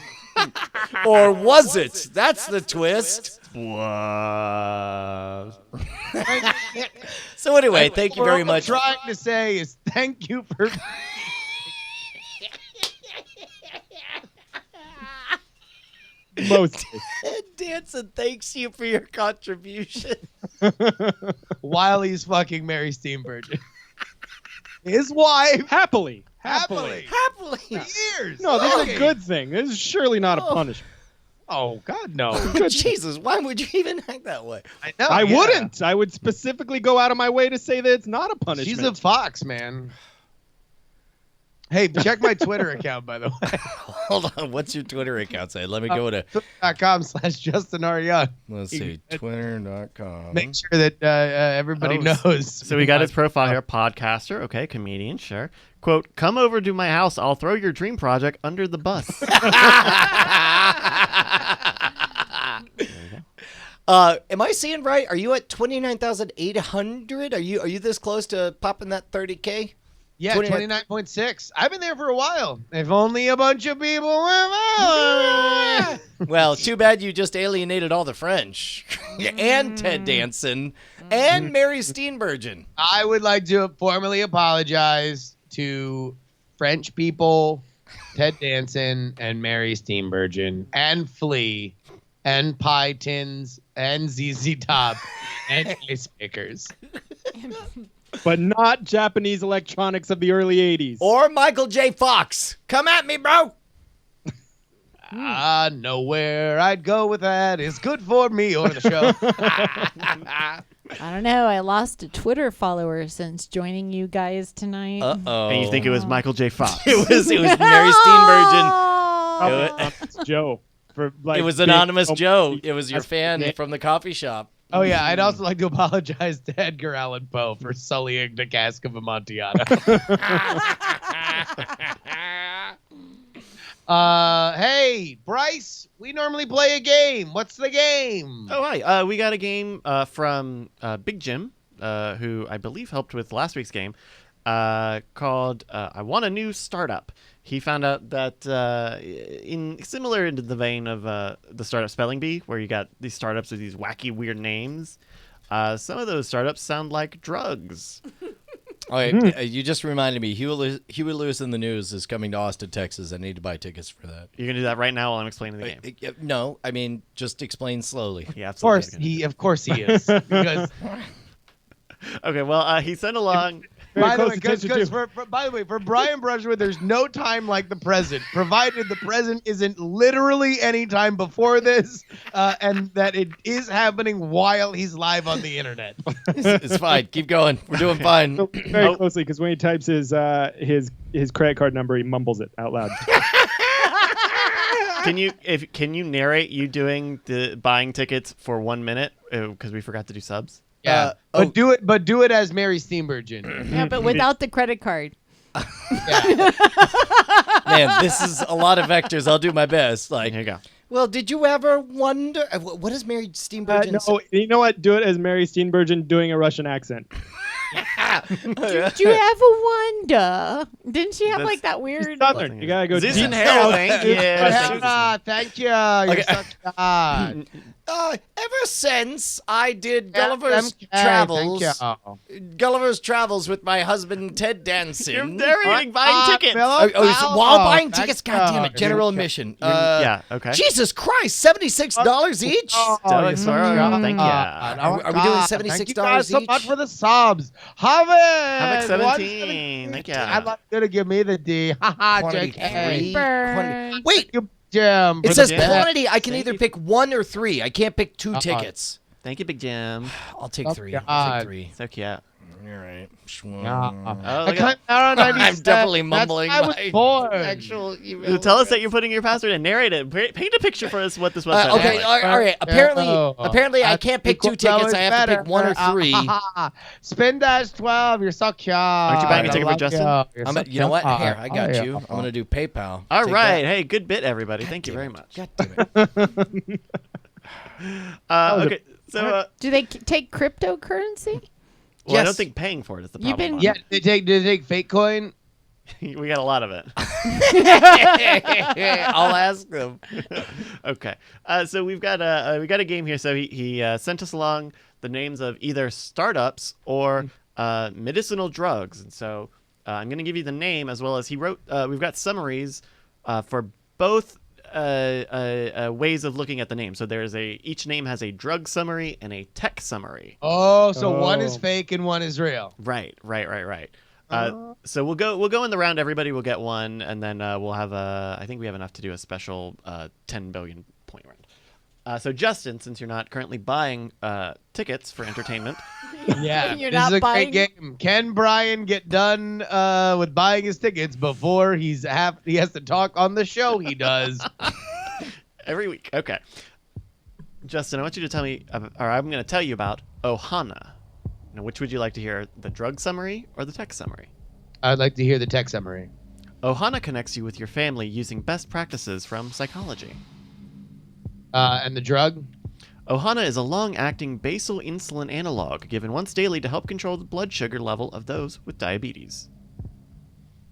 Or was it? That's the twist. What? So anyway, thank you very much. What I'm trying to say is thank you for... Most. Danson thanks you for your contribution. while he's fucking Mary Steenburgen. His wife. Happily. Happily. Years. No, this is Okay. a good thing. This is surely not a punishment. Oh, God, no. Jesus, why would you even act that way? I know. I yeah. wouldn't. I would specifically go out of my way to say that it's not a punishment. She's a fox, man. Hey, check my Twitter account, by the way. Hold on, what's your Twitter account say? Let me go to, Twitter.com/Justin R. Young. let's see, twitter.com. Make sure that everybody knows. So we got his profile here. Podcaster. Okay. Comedian. Sure. Quote, come over to my house. I'll throw your dream project under the bus. Am I seeing right? Are you at 29,800? Are you this close to popping that 30K? Yeah, 29 29.6. I've been there for a while. If only a bunch of people were Well, too bad you just alienated all the French. And Ted Danson and Mary Steenburgen. I would like to formally apologize to French people, Ted Danson, and Mary Steenburgen, and Flea, and Pie Tins, and ZZ Top, and ice makers. But not Japanese electronics of the early 80s. Or Michael J. Fox. Come at me, bro. Nowhere I'd go with that is good for me or the show. I don't know. I lost a Twitter follower since joining you guys tonight. Uh-oh. And you think it was Michael J. Fox. it was Mary Steenburgen. Oh. It's Joe. For, like, It was being- Anonymous oh, Joe. It was your that's- fan from the coffee shop. Oh, yeah, I'd also like to apologize to Edgar Allan Poe for sullying the cask of Amontillado. Hey, Bryce, we normally play a game. What's the game? Oh, hi. We got a game from Big Jim, who I believe helped with last week's game, called I Want a New Startup. He found out that similar into the vein of the startup spelling bee, where you got these startups with these wacky, weird names, some of those startups sound like drugs. All right, you just reminded me. Huey Lewis in the News is coming to Austin, Texas. I need to buy tickets for that. You're going to do that right now while I'm explaining the game. No, I mean, just explain slowly. Yeah, Of course, absolutely. of course he is. Because Okay, well, he sent along... Very by the close way, attention to. for Brian Brushwood, there's no time like the present, provided the present isn't literally any time before this, and that it is happening while he's live on the internet. It's fine. Keep going. We're doing fine. Very closely, because when he types his credit card number, he mumbles it out loud. Can you narrate you doing the buying tickets for 1 minute? Because we forgot to do subs. Yeah, but do it as Mary Steenburgen. Yeah, but without the credit card. Man, this is a lot of vectors. I'll do my best. Like, Here you go. well, did you ever wonder what is Mary Steenburgen? No, you know what? Do it as Mary Steenburgen doing a Russian accent. Did you ever wonder? Didn't she have That's- like that weird? Southern. You gotta go. This deep and Harold, south. thank you. Thank you. You're such a god. ever since I did Gulliver's Gulliver's Travels with my husband Ted Danson. You're narrating buying tickets. While buying tickets, God damn it, general admission. Yeah, okay. Jesus Christ, $76 each. Thank you. Are we doing $76 Thank you guys so each? much for the subs. Have Have it. 17. Thank you. I'm not gonna give me the D. Haha, Quantity JK. three. Burn. Wait, Jim. it for says the bet. quantity. I can either pick 1 or 3. I can't pick 2 tickets. Thank you, Big Jim. I'll take Oh, 3. God. I'll take 3. So cute. All right. Oh, look at I'm definitely mumbling That's my I was born. actual email. Tell us that you're putting your password and narrate it. Paint a picture for us what this website Okay, is like. all right. Apparently, I can't pick 2 tickets. I have to pick 1 or 3. Spin dash 12. You're so cute. Aren't you buying a ticket for Justin? You know what? Here, I got you. I'm gonna do PayPal. All Take right. that. Hey, good bit, everybody. Thank you very much. God damn it. Okay, so Do they take cryptocurrency? well, I don't Yes. think paying for it is the You've problem. been- Yeah, did they take fake coin? We got a lot of it. I'll ask them. Okay, so we got a game here. So he sent us along the names of either startups or medicinal drugs, and so I'm going to give you the name as well as he wrote. We've got summaries for both ways of looking at the name. So each name has a drug summary and a tech summary. Oh, so one is Oh. fake and one is real. Right. So we'll go in the round. Everybody will get one, and then we'll have I think we have enough to do a special 10 billion point round. So Justin, since you're not currently buying tickets for entertainment, Yeah, You're this not is a buying- great game. Can Brian get done with buying his tickets before he has to talk on the show? He does. every week. Okay. Justin, I want you to tell me, or I'm going to tell you about Ohana. Now, which would you like to hear, the drug summary or the tech summary? I'd like to hear the tech summary. Ohana connects you with your family using best practices from psychology. And the drug? Ohana is a long-acting basal insulin analog given once daily to help control the blood sugar level of those with diabetes.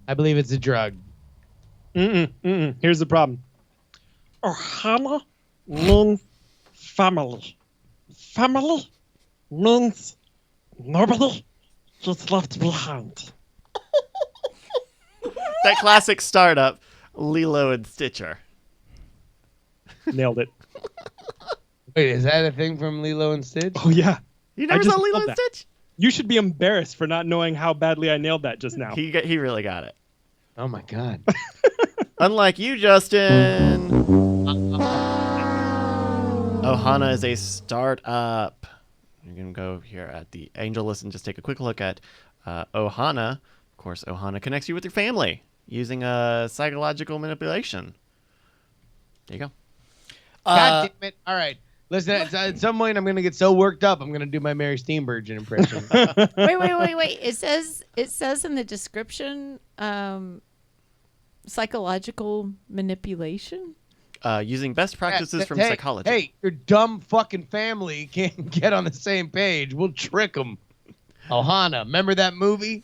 I believe it's a drug. Here's the problem. Ohana means family. Family means nobody gets left behind. That classic startup, Lilo and Stitcher. Nailed it. Wait, is that a thing from Lilo and Stitch? Oh, yeah. You never just saw Lilo love and that. Stitch? You should be embarrassed for not knowing how badly I nailed that just now. He really got it. Oh my god. Unlike you, Justin. Ohana is a startup. You're going to go here at the Angel List and just take a quick look at Ohana. Of course, Ohana connects you with your family using psychological manipulation. There you go. God damn it. All right. Listen, at some point I'm going to get so worked up, I'm going to do my Mary Steenburgen impression. Wait. It says in the description, psychological manipulation. Using best practices from Hey, psychology. Hey, your dumb fucking family can't get on the same page. We'll trick them. Ohana, remember that movie?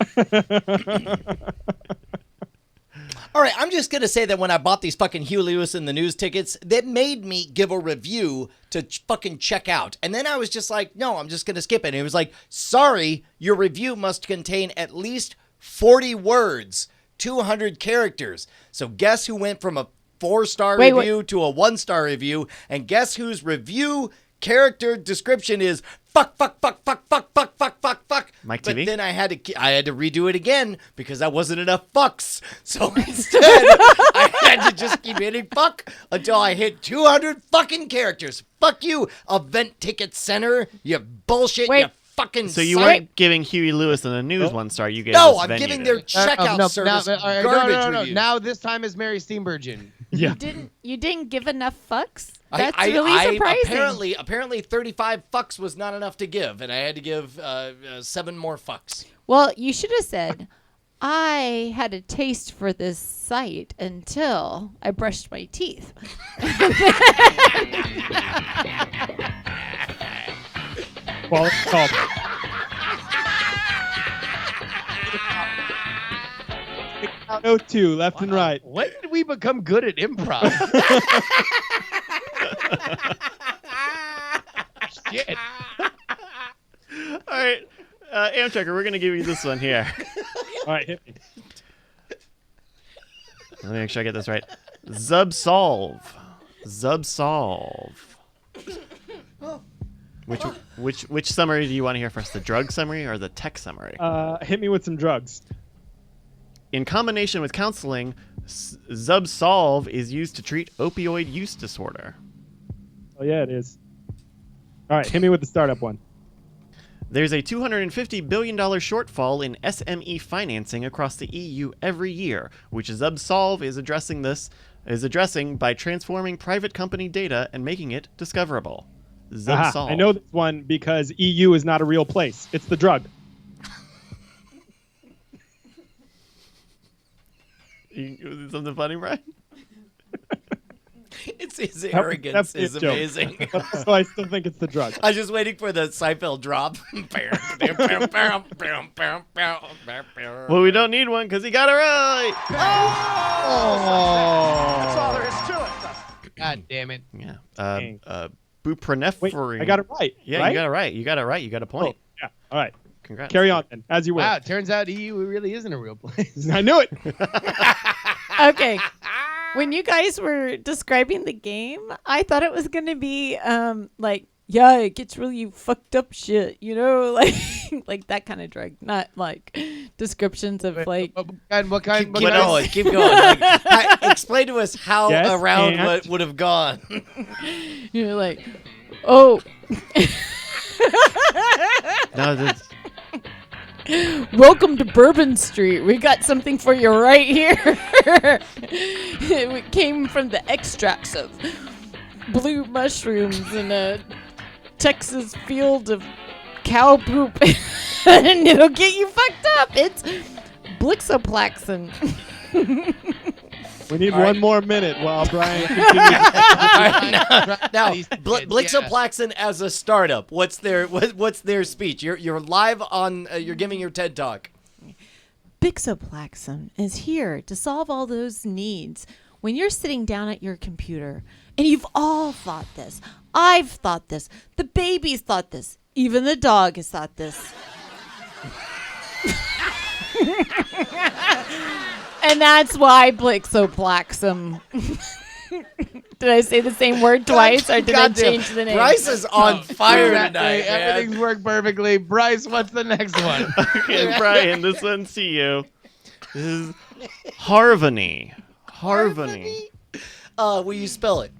All right, I'm just going to say that when I bought these fucking Huey Lewis and the News tickets, that made me give a review to fucking check out. And then I was just like, no, I'm just going to skip it. And it was like, sorry, your review must contain at least 40 words, 200 characters. So guess who went from a 4-star Wait, review to a 1-star review? And guess whose review character description is fuck. Mike But TV? then I had to redo it again because that wasn't enough fucks. So instead, I had to just keep hitting fuck until I hit 200 fucking characters. Fuck you, Event Ticket Center. You bullshit. Wait. You fucking. So you suck. weren't giving Huey Lewis and the News 1 star. You gave No, this I'm venue giving to- their checkout service garbage reviews. Now this time is Mary Steenburgen. Yeah. You didn't give enough fucks. That's really surprising. Apparently 35 fucks was not enough to give, and I had to give 7 more fucks. Well, you should have said, I had a taste for this site until I brushed my teeth. Well, it's called. No, 2, left and right. When did we become good at improv? shit. All right, Amchecker, we're gonna give you this one here. All right, hit me. Let me make sure I get this right. Zubsolve. Which summary do you want to hear first? The drug summary or the tech summary? Hit me with some drugs. In combination with counseling, Zubsolve is used to treat opioid use disorder. Oh yeah, it is. All right, hit me with the startup one. There's a $250 billion shortfall in SME financing across the EU every year, which Zubsolve is addressing by transforming private company data and making it discoverable. Aha, Zubsolve. I know this one because EU is not a real place. It's the drug. Something funny, Brian? It's his arrogance is joke. amazing. So I still think it's the drug. I was just waiting for the Seinfeld drop. Well, we don't need one because he got it right. Oh. all there is to it. God damn it. Yeah. Dang. Buprenorphine. Wait, I got it right. Yeah, right? you got it right. You got it right. You got a point. Oh, yeah. All right. Congrats. Carry on then, as you will. Wow, it turns out EU really isn't a real place. I knew it. Okay. When you guys were describing the game, I thought it was going to be like, yeah, it gets really fucked up shit, you know, like like that kind of drug, not like descriptions of like. What kind? Keep going. Keep going. Like, explain to us how Yes, a round and- would have gone. You're like, oh. No, that's, Welcome to Bourbon Street. We got something for you right here. It came from the extracts of blue mushrooms in a Texas field of cow poop. And it'll get you fucked up. It's Blixoplaxin. We need All one right. more minute while Brian continues. Now, These kids, Blixoplaxin as a startup. What's their speech? You're live on. You're giving your TED talk. Bixoplaxin is here to solve all those needs. When you're sitting down at your computer, and you've all thought this, I've thought this, the baby's thought this, even the dog has thought this. And that's why Blixoplaxin. Did I say the same word twice, or did I Goddamn. change the name? Bryce is on fire Exactly. tonight, man. Everything's worked perfectly. Bryce, what's the next one? okay, Brian, this one's to you. This is Harvony. Harvony. Will you spell it?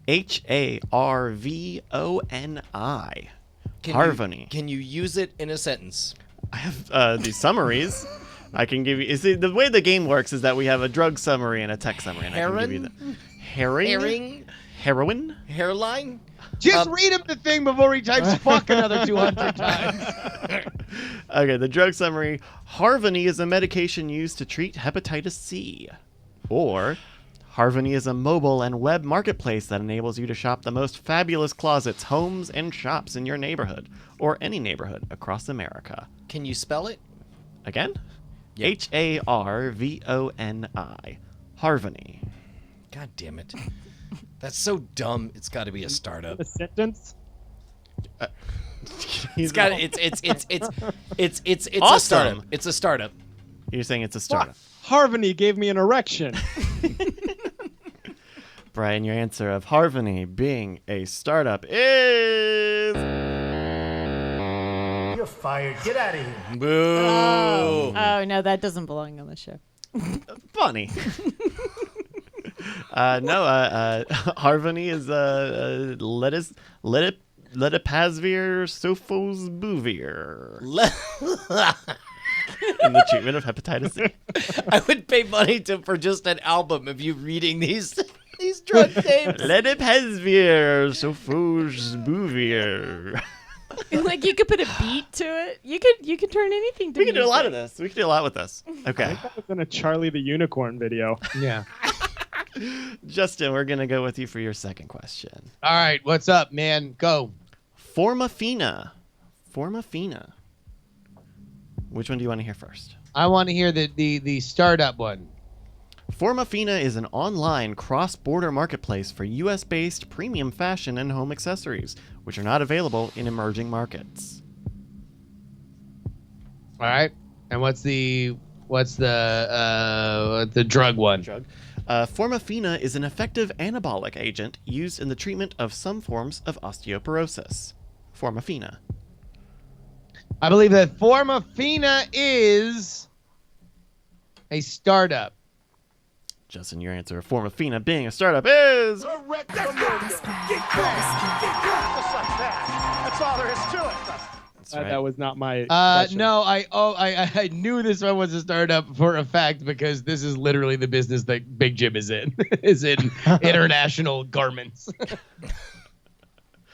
Harvoni. Harvony. Can you use it in a sentence? I have the summaries. I can give you. You see, the way the game works is that we have a drug summary and a tech summary. And I can give you the Herring? heroin. Hairline? Just read him the thing before he types fuck another 200 times. Okay, the drug summary. Harvony is a medication used to treat hepatitis C. Or Harvony is a mobile and web marketplace that enables you to shop the most fabulous closets, homes, and shops in your neighborhood or any neighborhood across America. Can you spell it? Again? Yeah. Harvoni. Harvony. God damn it. That's so dumb. It's got to be a startup. A sentence. It's got it's a Awesome. startup. It's a startup. You're saying it's a startup. Harvony gave me an erection. Brian, your answer of Harvony being a startup is You're fired. Get out of here. Boo. Oh, no, that doesn't belong on the show. funny. Harvony is Ledipasvir sofosbuvir in the treatment of hepatitis C. I would pay money for just an album of you reading these drug names. Ledipasvir sofosbuvir. Like you could put a beat to it. You could turn anything to We can do a lot of music. this. We can do a lot with this. Okay. That was in a Charlie the Unicorn video. Yeah. Justin, we're going to go with you for your second question. All right, what's up, man? Go. Formafina. Which one do you want to hear first? I want to hear the startup one. Formafina is an online cross-border marketplace for U.S.-based premium fashion and home accessories, which are not available in emerging markets. All right. And what's the drug one? Formafina is an effective anabolic agent used in the treatment of some forms of osteoporosis. Formafina. I believe that Formafina is a startup. Justin, your answer. Formafina being a startup is... Correct. Get cracked. Just like that. That's all there is to it. That's right. That was not my. No, I knew this one was a startup for a fact because this is literally the business that Big Jim is in, is in international garments.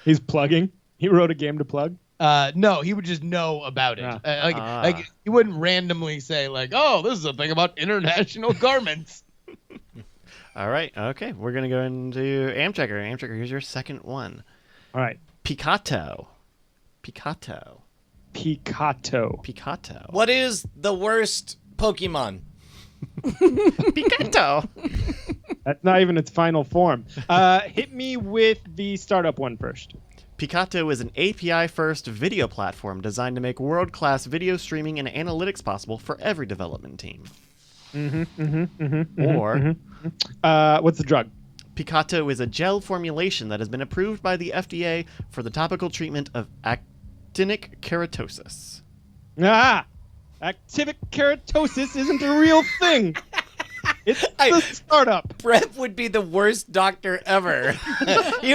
He's plugging. He wrote a game to plug. No, he would just know about it. Like he wouldn't randomly say like, "Oh, this is a thing about international garments." All right. Okay. We're going to go into Amchecker. Amchecker, here's your second one. All right. Picato. Picato. What is the worst Pokemon? Picato. That's not even its final form. Hit me with the startup one first. Picato is an API-first video platform designed to make world-class video streaming and analytics possible for every development team. What's the drug? Picato is a gel formulation that has been approved by the FDA for the topical treatment of actinic keratosis. Actinic keratosis isn't a real thing. It's a startup. Brett would be the worst doctor ever. he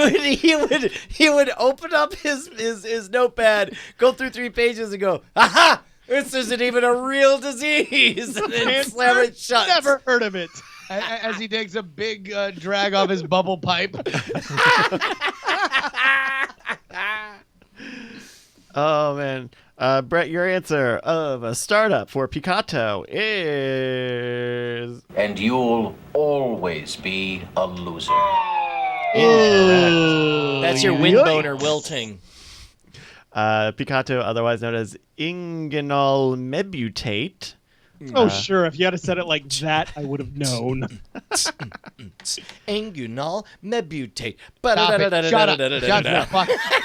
would open up his notepad, go through 3 pages, and go, "Aha! This isn't even a real disease," and then slam it shut. Never heard of it. As he takes a big drag off his bubble pipe. Oh, man. Brett, your answer of a startup for Picato is... And you'll always be a loser. That's your wind boner wilting. Picato, otherwise known as inguinal mebutate. Oh, sure. If you had said it like that, I would have known. Inguinal mebutate. Stop it. Shut up.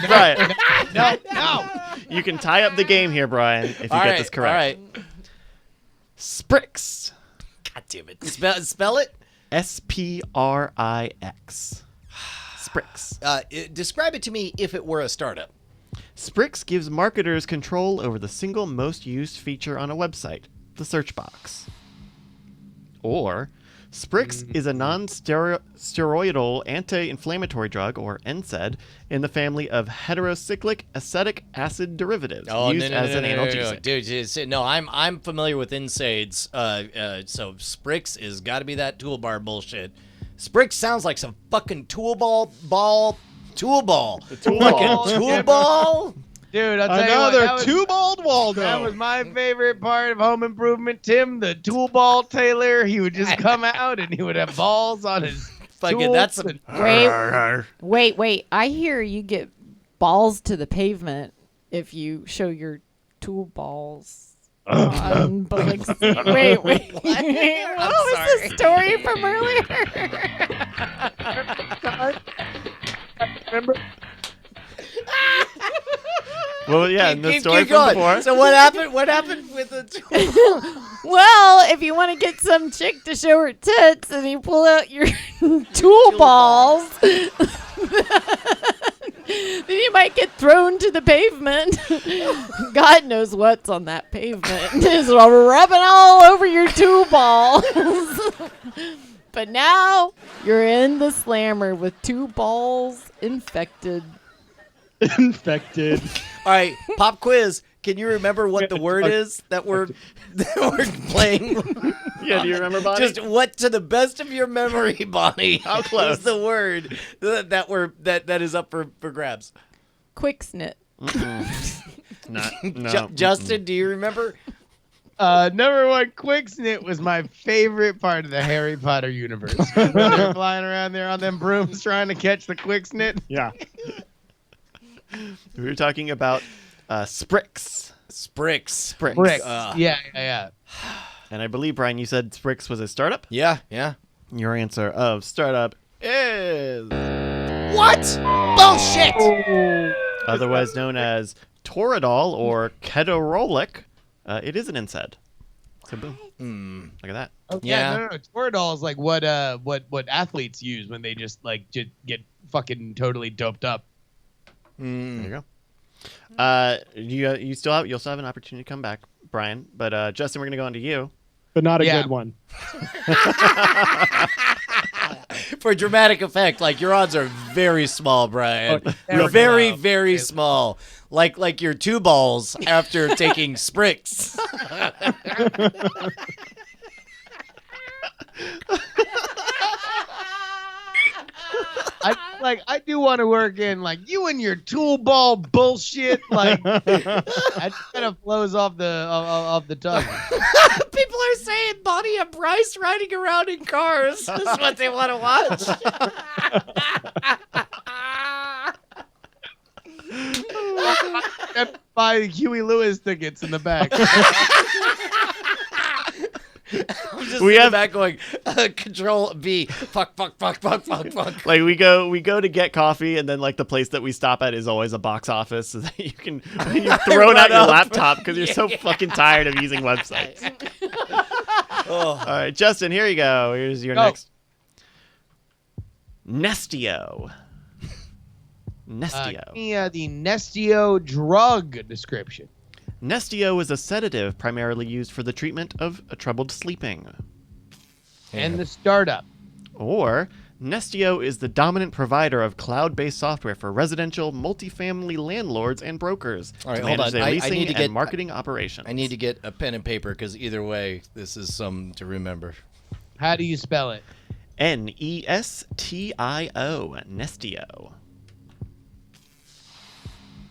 Right. No. You can tie up the game here, Brian, if you get this correct. All right. Sprix. God damn it. Spell it? S-P-R-I-X. Sprix. Describe it to me if it were a startup. Sprix gives marketers control over the single most used feature on a website, the search box. Or, Sprix is a non-steroidal anti-inflammatory drug, or NSAID, in the family of heterocyclic acetic acid derivatives used as an analgesic. Dude, I'm familiar with NSAIDs, so Sprix is got to be that toolbar bullshit. Sprix sounds like some fucking tool ball. The tool ball. Tool ball? Dude, I'll tell Another you what, two-balled Waldo. that was my favorite part of Home Improvement, Tim, the tool ball tailor. He would just come out and he would have balls on his Fucking, tools that's and- Wait. I hear you get balls to the pavement if you show your tool balls. Wait. What was the story from earlier? Remember? Well, yeah, in the Keep story from going. before. So what happened? What happened with the tool? Well, if you want to get some chick to show her tits and you pull out your tool balls, then you might get thrown to the pavement. God knows what's on that pavement. Just rubbing all over your tool balls. But now you're in the slammer with two balls infected. Infected. All right, pop quiz. Can you remember what the word is that we're playing? Yeah, do you remember, Bonnie? Just what, to the best of your memory, Bonnie? How close is the word that is up for grabs? Quicksnit. No. Justin, do you remember? Number one, Quicksnit was my favorite part of the Harry Potter universe. When they're flying around there on them brooms trying to catch the Quicksnit. Yeah. We were talking about Sprix. Sprix. Sprix. Bricks. Yeah. And I believe, Brian, you said Sprix was a startup? Yeah. Your answer of startup is What? Bullshit! otherwise known as Toradol or Ketorolic. It is an NSAID. So boom. Look at that. Oh, Yeah. No. Toradol is like what athletes use when they just get fucking totally doped up. There you go. You still have an opportunity to come back, Brian. But Justin, we're gonna go on to you. But not a Yeah. good one. For dramatic effect, like your odds are very small, Brian. Oh, very, no. very small. Like your two balls after taking Sprix. I do want to work in like you and your tool ball bullshit. Like that kind of flows off the tongue. People are saying Bonnie and Bryce riding around in cars. That's what they want to watch. Buy Huey Lewis tickets in the back. I'm just We in have- the back going, Control B. Fuck. Like we go to get coffee, and then like the place that we stop at is always a box office, so that you can when you've thrown out Right your up. laptop because you're so fucking tired of using websites. Oh. All right, Justin, here you go. Here's your Go. next. Nestio. Nestio. Give me the Nestio drug description. Nestio is a sedative primarily used for the treatment of troubled sleeping. And the startup. Or, Nestio is the dominant provider of cloud-based software for residential, multifamily landlords and brokers All right, to hold manage on. their I leasing need to and get- marketing operations. I need to get a pen and paper because either way, this is some to remember. How do you spell it? Nestio. Nestio.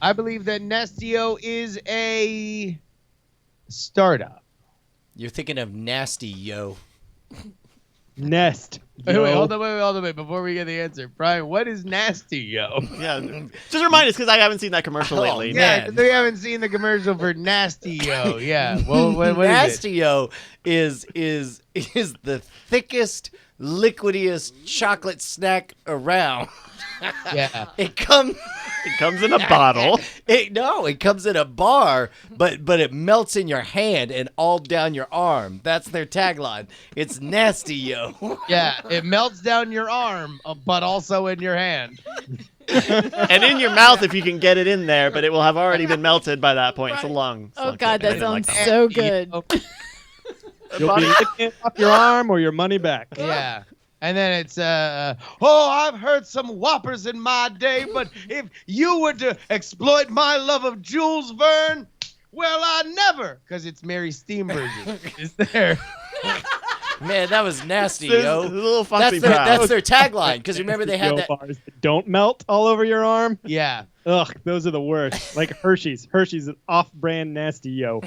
I believe that Nestio is a startup. You're thinking of nasty, yo. Nest. Wait, yo. hold on. Before we get the answer, Brian, what is nasty, yo? Yeah, just remind us because I haven't seen that commercial Oh, lately. yeah. Yeah, 'cause we haven't seen the commercial for nasty, yo. Yeah, well, what is it? Nasty, yo, is the thickest, liquidiest chocolate snack around. Yeah. It comes. It comes in a bottle. It comes in a bar, but it melts in your hand and all down your arm. That's their tagline. It's nasty, yo. Yeah, it melts down your arm, but also in your hand. And in your mouth if you can get it in there, but it will have already been melted by that point. It's a long. Oh long God, thing. I that didn't like sounds that so good. You'll be licking it off your arm or your money back. Yeah. And then it's, I've heard some whoppers in my day, but if you were to exploit my love of Jules Verne, well, I never, because it's Mary Steam version. Is there? Man, that was nasty, There's yo. a little foxy brow. That's their tagline. Because remember they had Yo that. bars that don't melt all over your arm. Yeah. Ugh, those are the worst. Like Hershey's. Hershey's an off-brand nasty yo.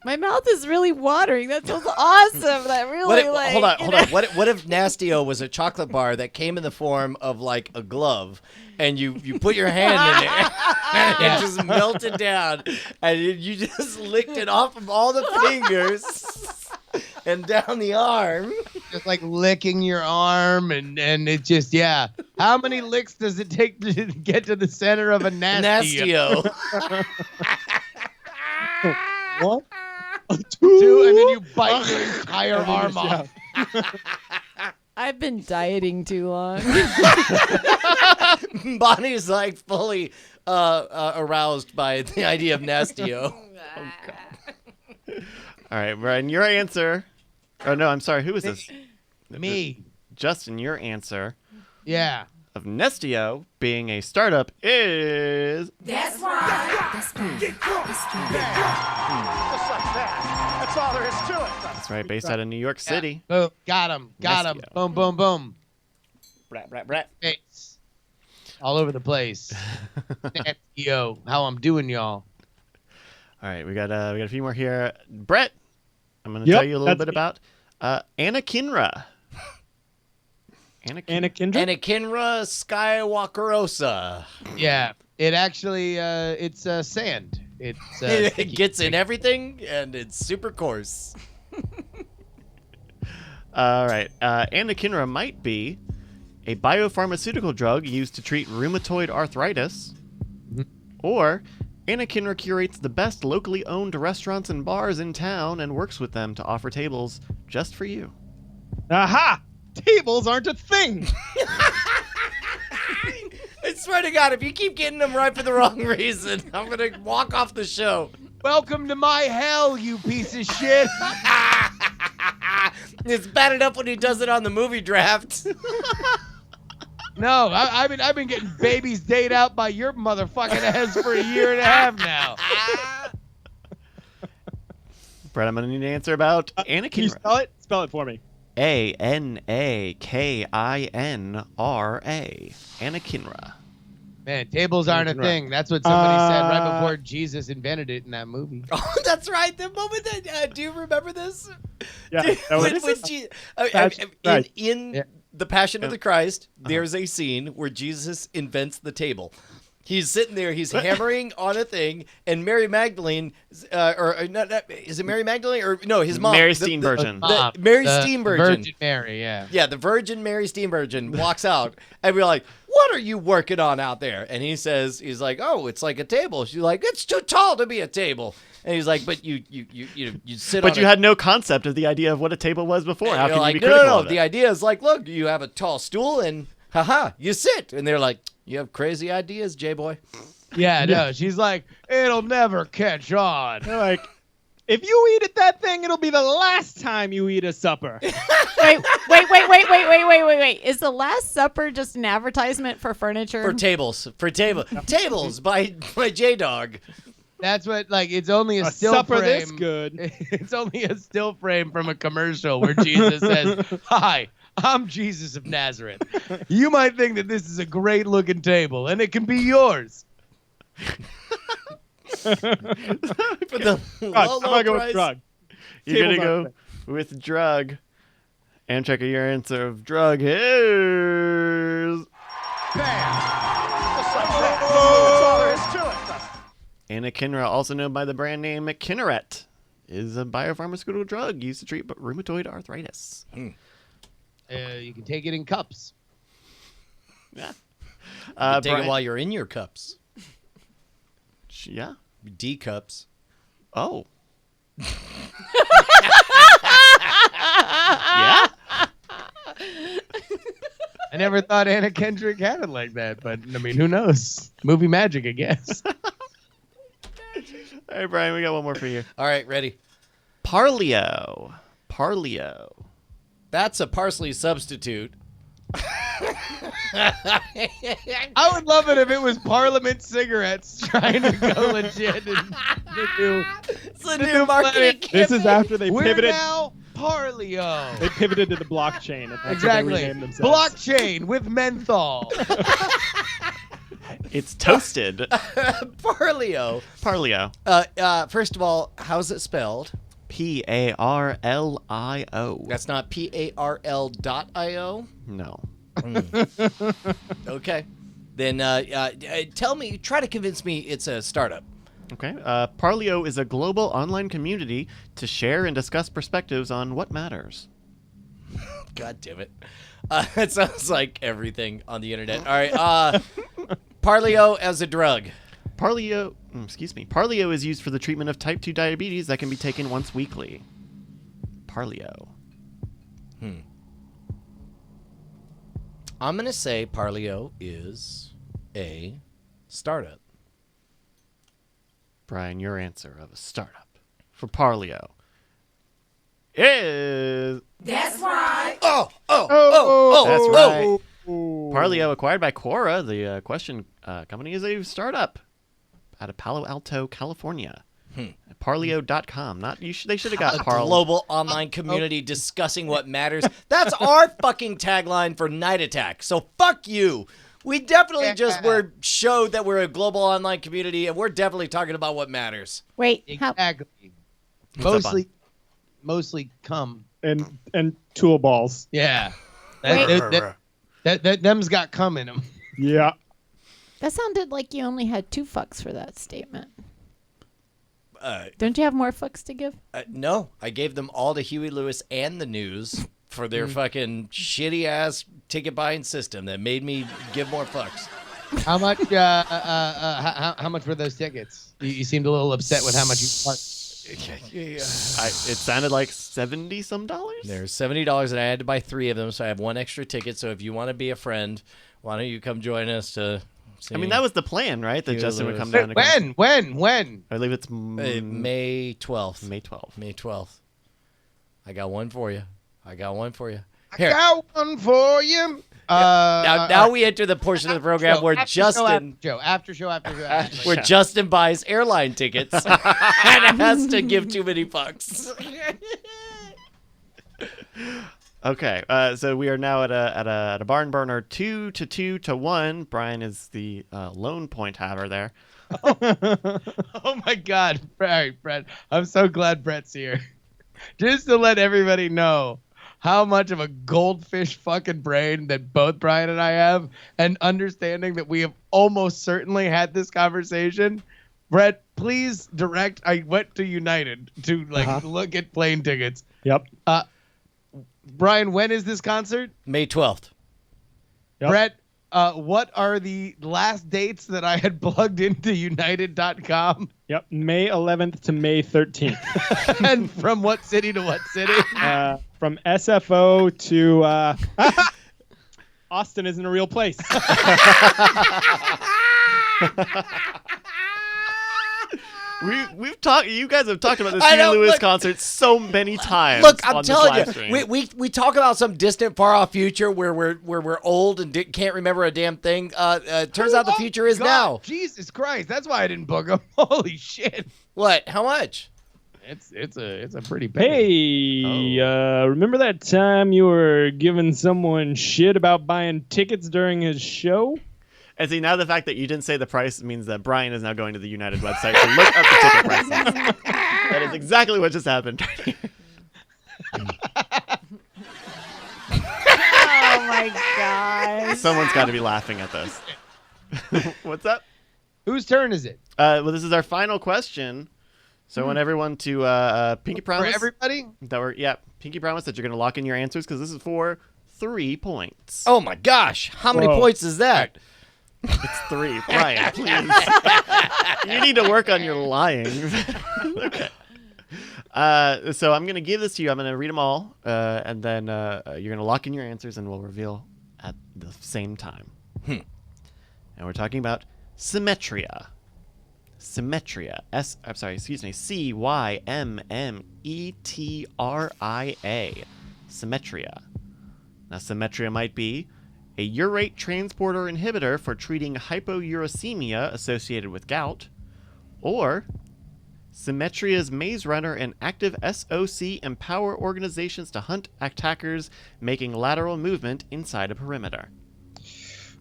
My mouth is really watering. That sounds awesome. That really Hold on. What if Nastio was a chocolate bar that came in the form of like a glove, and you put your hand in there, and it just melted down, and you just licked it off of all the fingers and down the arm. Just like licking your arm, and it just, yeah. How many licks does it take to get to the center of a nasty? Nastio. What? Two, and then you bite your entire arm off. I've been dieting too long. Bonnie's like fully aroused by the idea of Nastio. All right, Brian, your answer. Oh no, I'm sorry. Who is this? Me. Justin, your answer Yeah. of Nestio being a startup is Just like that. That's all there is to it. that's right, based out of New York City. Boom. Got him. Nestio. Boom, boom, boom. Brat. It's all over the place. Yo, how I'm doing, y'all. All right, we got a few more here. Brett, I'm going to Yep, tell you a little that's bit me. about Anakinra. Anakinra? Anakinra Skywalkerosa. Yeah. It actually, it's sand. It's It gets in everything, and it's super coarse. All right. Anakinra might be a biopharmaceutical drug used to treat rheumatoid arthritis, or Anakinra curates the best locally owned restaurants and bars in town and works with them to offer tables just for you. Aha! Tables aren't a thing. I swear to God, if you keep getting them right for the wrong reason, I'm going to walk off the show. welcome to my hell, you piece of shit. It's bad enough when he does it on the movie draft. No, I've been getting babies date out by your motherfucking ass for a year and a half now. Brett, I'm going to need an answer about Can you Anakinra. spell it? Spell it for me. Anakinra. Anakinra. Man, tables aren't a thing. That's what somebody said right before Jesus invented it in that movie. Oh, that's right. The moment that do you remember this? Yeah. Dude, that was- in Yeah. the Passion of the Christ, there's a scene where Jesus invents the table. He's sitting there, he's hammering on a thing, and Mary Magdalene, is it Mary Magdalene or no, his mom, Mary Steenburgen. Mary The Steenburgen. Virgin Mary, yeah. Yeah, the Virgin Mary Steenburgen walks out, and we're like, "What are you working on out there?" And he's like, "Oh, it's like a table." She's like, "It's too tall to be a table." And he's like, "But you sit." But on you had no concept of the idea of what a table was before. And How you're can like, you be no, critical no. of The it? idea is like, look, you have a tall stool, and you sit. And they're like, "You have crazy ideas, J-boy." Yeah, no. She's like, it'll never catch on. They're like, if you eat at that thing, it'll be the last time you eat a supper. Wait. Is the Last Supper just an advertisement for furniture? For tables by J-Dog. That's what, like, it's only a A still supper frame. this good. It's only a still frame from a commercial where Jesus says, "Hi, I'm Jesus of Nazareth. You might think that this is a great looking table, and it can be yours." For the Drug. low, I'm gonna go price. with drug. You're going to Tables aren't go with drug. And check your answer of drug. Here's Just like that. That's all there is to it. Anakinra, also known by the brand name Kinneret, is a biopharmaceutical drug used to treat rheumatoid arthritis. You can take it in cups. Yeah. You can take Brian- it while you're in your cups. Yeah. D cups. Oh. Yeah. I never thought Anna Kendrick had it like that, but I mean, who knows? Movie magic, I guess. All right, Brian, we got one more for you. All right, ready. Parlio. That's a parsley substitute. I would love it if it was Parliament cigarettes trying to go legit. And It's a new marketing This is after they we're pivoted. now Parlio. They pivoted to the blockchain. And that's what they Exactly. renamed themselves. Blockchain with menthol. It's toasted. Parlio. Parlio. First of all, how's it spelled? Parlio. That's not PARL.io. No. Okay. Then try to convince me it's a startup. Okay. Parlio is a global online community to share and discuss perspectives on what matters. God damn it. It sounds like everything on the internet. All right. Parlio as a drug. Parlio is used for the treatment of type 2 diabetes that can be taken once weekly. Parlio. I'm going to say Parlio is a startup. Brian, your answer of a startup for Parlio is... That's right. Parlio, acquired by Quora, the question company, is a startup out of Palo Alto, California. Parlio.com. They should have got A Parl. global online community discussing what matters. That's our fucking tagline for Night Attack. So fuck you. We definitely just showed that we're a global online community, and we're definitely talking about what matters. Wait, how, Exactly. What's up, Mostly cum. And tool balls. Yeah. Wait. Them's got cum in them. Yeah. that sounded like you only had 2 fucks for that statement. Don't you have more fucks to give? No, I gave them all to Huey Lewis and the News for their fucking shitty ass ticket buying system that made me give more fucks. How much? How much were those tickets? You seemed a little upset with how much you. It sounded like $70 some. There's $70, and I had to buy 3 of them, so I have 1 extra ticket. So if you want to be a friend, why don't you come join us to? See I mean, that was the plan, right? That Huey Justin would Lewis. come down. To When? I believe it's May 12th. May 12th. May 12th. I got one for you. I Here. got one for you. Now we enter the portion of the program where Justin after show. where Justin buys airline tickets and has to give too many fucks. Okay, so we are now at a barn burner 2-2-1. Brian is the lone point haver there. Oh my God! All right, Brett. I'm so glad Brett's here. Just to let everybody know how much of a goldfish fucking brain that both Brian and I have, and understanding that we have almost certainly had this conversation. Brett, please direct. I went to United to look at plane tickets. Yep. Brian, when is this concert? May 12th. Yep. Brett, what are the last dates that I had plugged into United.com? Yep. May 11th to May 13th. And from what city to what city? From SFO to Austin isn't a real place. We've talked. You guys have talked about this I Huey know, Lewis look- concert so many times. Look, I'm on this telling live you, stream. we talk about some distant, far off future where we're old and can't remember a damn thing. Turns out the future is God, now. Jesus Christ, that's why I didn't book them. Holy shit! What? How much? It's a pretty penny. Hey, remember that time you were giving someone shit about buying tickets during his show? And see, now the fact that you didn't say the price means that Brian is now going to the United website to look up the ticket prices. That is exactly what just happened. Oh my God. Someone's got to be laughing at this. What's up? Whose turn is it? Well, this is our final question. So I want everyone to pinky promise For everybody? pinky promise that you're going to lock in your answers because this is for 3 points. Oh my gosh! How many Whoa. points is that? It's 3. Brian, please. You need to work on your lying. Okay. So I'm going to give this to you. I'm going to read them all, and then you're going to lock in your answers, and we'll reveal at the same time. And we're talking about Symmetria. Symmetria. Cymmetria. Symmetria. Now, Symmetria might be a urate transporter inhibitor for treating hypouricemia associated with gout, or Symmetria's Maze Runner and active SOC empower organizations to hunt attackers making lateral movement inside a perimeter.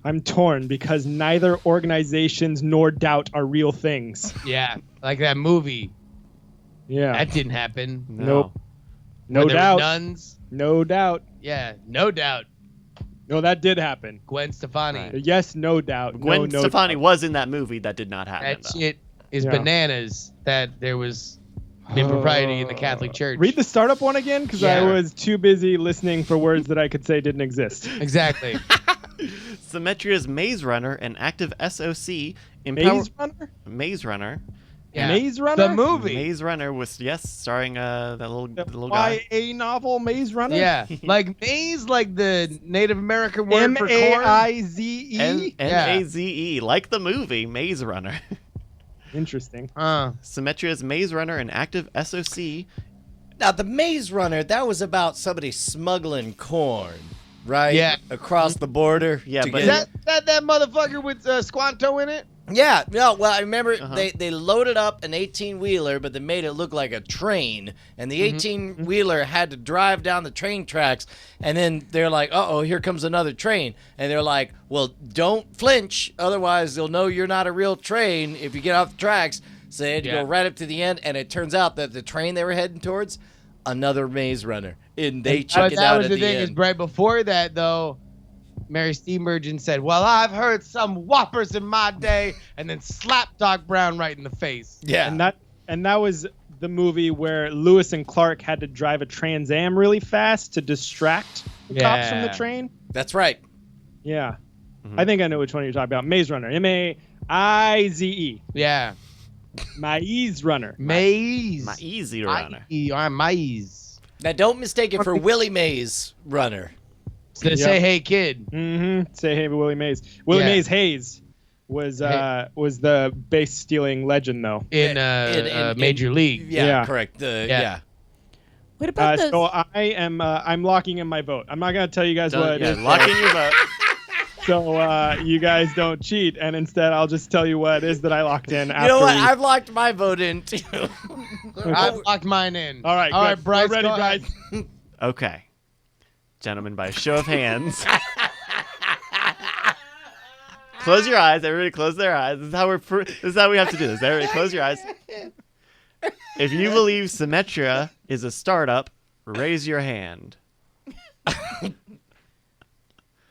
I'm torn because neither organizations nor doubt are real things. Yeah, like that movie. Yeah. That didn't happen. Nope. No Where there were doubt. nuns. No doubt. Yeah, no doubt. No, that did happen. Gwen Stefani. Right. Yes, no doubt. Gwen no Stefani doubt. was in that movie. That did not happen. That though. shit is Yeah. bananas that there was impropriety in the Catholic Church. Read the startup one again because I Yeah. was too busy listening for words that I could say didn't exist. Exactly. Symmetria's Maze Runner and active SOC empower Maze Runner? Maze Runner. Yeah. Maze Runner? The movie. Maze Runner was starring that little guy. YA novel Maze Runner? Yeah. Like maize, like the Native American word for corn. M-A-I-Z-E? Maze, like the movie Maze Runner. Interesting. Symmetria's Maze Runner and active SOC. Now the Maze Runner, that was about somebody smuggling corn, right? Yeah. Across the border. Yeah, to but- get- Is that motherfucker with Squanto in it? Yeah, no, well, I remember Uh-huh. they loaded up an 18-wheeler, but they made it look like a train, and the 18-wheeler had to drive down the train tracks, and then they're like, uh-oh, here comes another train, and they're like, well, don't flinch, otherwise they'll know you're not a real train if you get off the tracks, so they had to go right up to the end, and it turns out that the train they were heading towards, another Maze Runner, and they chickened that out was at the the thing. Is end. right before that, though, Mary Steenburgen said, well, I've heard some whoppers in my day, and then slapped Doc Brown right in the face. Yeah. and that was the movie where Lewis and Clark had to drive a Trans Am really fast to distract the cops from the train. That's right. Yeah. I think I know which one you're talking about. Maze Runner. M-A-I-Z-E. Yeah. Maze Runner. Maze. My easy runner. I'm Maze. Now, don't mistake it for Willie Mays Runner. So say, hey, kid. Mm-hmm. Say hey, Willie Mays. Willie Mays Hayes was the base stealing legend though. In Major League. Yeah, correct. Yeah. What about those? So I'm locking in my vote. I'm not gonna tell you guys what it is. Locking your vote. So you guys don't cheat, and instead I'll just tell you what it is that I locked in. You know what? I've locked my vote in too. I've locked mine in. All right, good. Bryce. We're ready, go ahead. Bryce. Okay. Gentlemen, by a show of hands. Close your eyes. Everybody close their eyes. This is how we have to do this. Everybody close your eyes. If you believe Symmetria is a startup, raise your hand.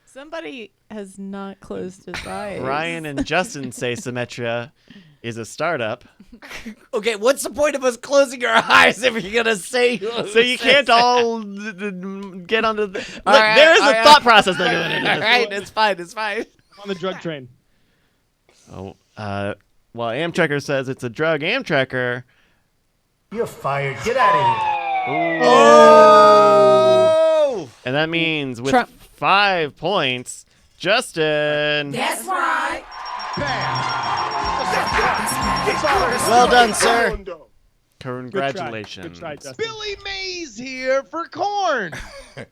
Somebody has not closed his eyes. Ryan and Justin say Symmetria is a startup. Okay, what's the point of us closing our eyes if you're gonna say? So you can't all get onto the... Look, right, there is all a right. thought process that goes into All this. right, it's fine. It's fine. On the drug train. Oh, well, Amtrekker says it's a drug. Amtrekker. You're fired. Get out of here. Oh! And that means with Trump. 5 points, Justin. That's right. Well done, sir. Congratulations. Good try, Justin. Billy Mays here for corn. Billy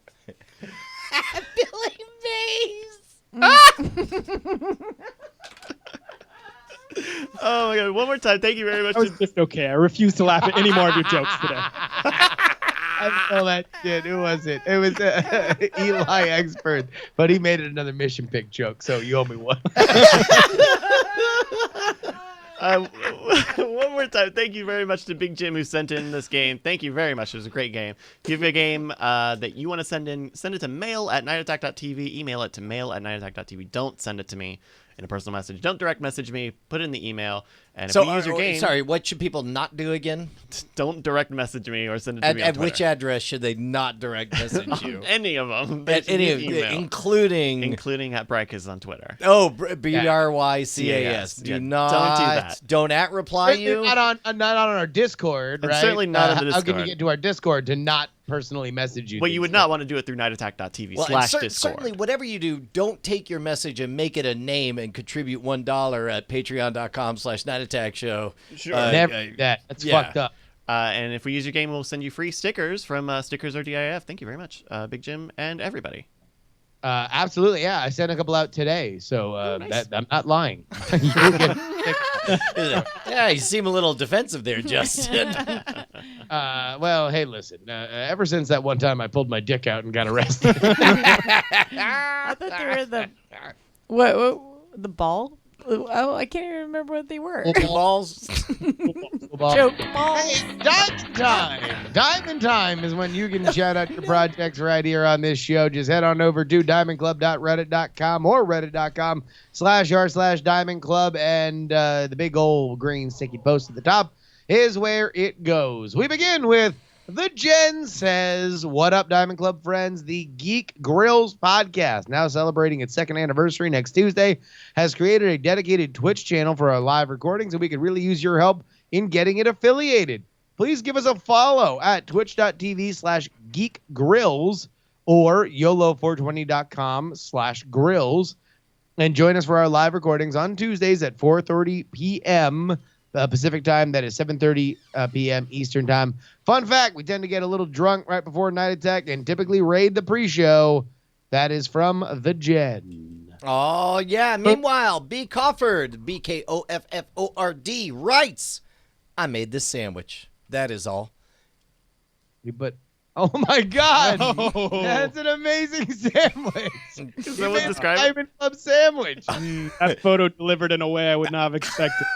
Mays. Oh my god! One more time. Thank you very much. That was just okay. I refuse to laugh at any more of your jokes today. I know that shit. Who was it? It was Eli Expert, but he made it another mission pick joke, so you owe me one. One more time. Thank you very much to Big Jim who sent in this game. Thank you very much. It was a great game. If you have a game that you want to send in, send it to mail@nightattack.tv. Email it to mail@nightattack.tv. Don't send it to me in a personal message. Don't direct message me. Put it in the email. And if you use your game, sorry, what should people not do again? don't direct message me or send it to me on At Twitter. which address should they not direct message you? Any of them. At any of email. including at Brycas on Twitter. Oh, BRYCAS. Do Yeah, not. don't do that. Don't reply you. Not on our Discord, And right? certainly not on the How can you Discord. get to our Discord to not personally message you? Well, you would not want to do it through nightattack.tv Well, and /Discord. certainly, whatever you do, don't take your message and make it a name and contribute $1 at patreon.com/nightattackshow. Sure. Never do that. That's yeah. fucked up. And if we use your game, we'll send you free stickers from Stickers or DIF. Thank you very much, Big Jim and everybody. Absolutely, yeah. I sent a couple out today, so nice. I'm not lying. You'll get a sticker. Yeah, you seem a little defensive there, Justin. Well, hey, listen. Ever since that one time I pulled my dick out and got arrested. I thought they were the what the ball. Oh, I can't even remember what they were. Balls. Joke ball. Hey, Diamond Time! Diamond Time is when you can shout out your projects right here on this show. Just head on over to diamondclub.reddit.com or reddit.com/r/diamondclub, and the big old green sticky post at the top is where it goes. We begin with The Jen Says, what up, Diamond Club friends? The Geek Grills podcast, now celebrating its 2nd anniversary next Tuesday, has created a dedicated Twitch channel for our live recordings, and we could really use your help in getting it affiliated. Please give us a follow at twitch.tv/geekgrills or yolo420.com/grills, and join us for our live recordings on Tuesdays at 4:30 p.m. Pacific time. That is 7:30 p.m. Eastern time. Fun fact, we tend to get a little drunk right before Night Attack and typically raid the pre-show. That is from The Jen. Oh, yeah. Meanwhile, B. Cofford, BKOFFORD, writes, I made this sandwich. That is all. But, oh my God, Oh. that's an amazing sandwich. Is that what described? Diamond Club sandwich. That photo delivered in a way I would not have expected.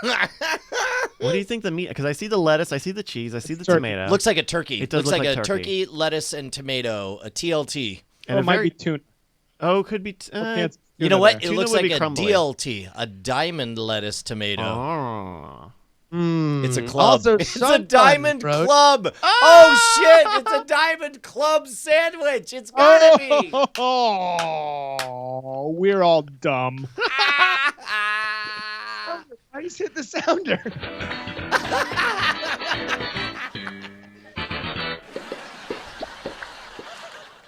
What do you think the meat? Because I see the lettuce, I see the cheese, I see the turkey. tomato. Looks like a turkey. It does Looks look like like a turkey, lettuce, and tomato, a TLT. and It a might very- be tuna. Oh, could be. Okay, it's You know tuna what? there. It Tuna looks would like be a crumbly. DLT, a diamond lettuce tomato. Oh. It's a club. Also, it's a Sun diamond Fun Road. club. Oh shit! It's a diamond club sandwich. It's gotta be. Oh, we're all dumb. I just hit the sounder.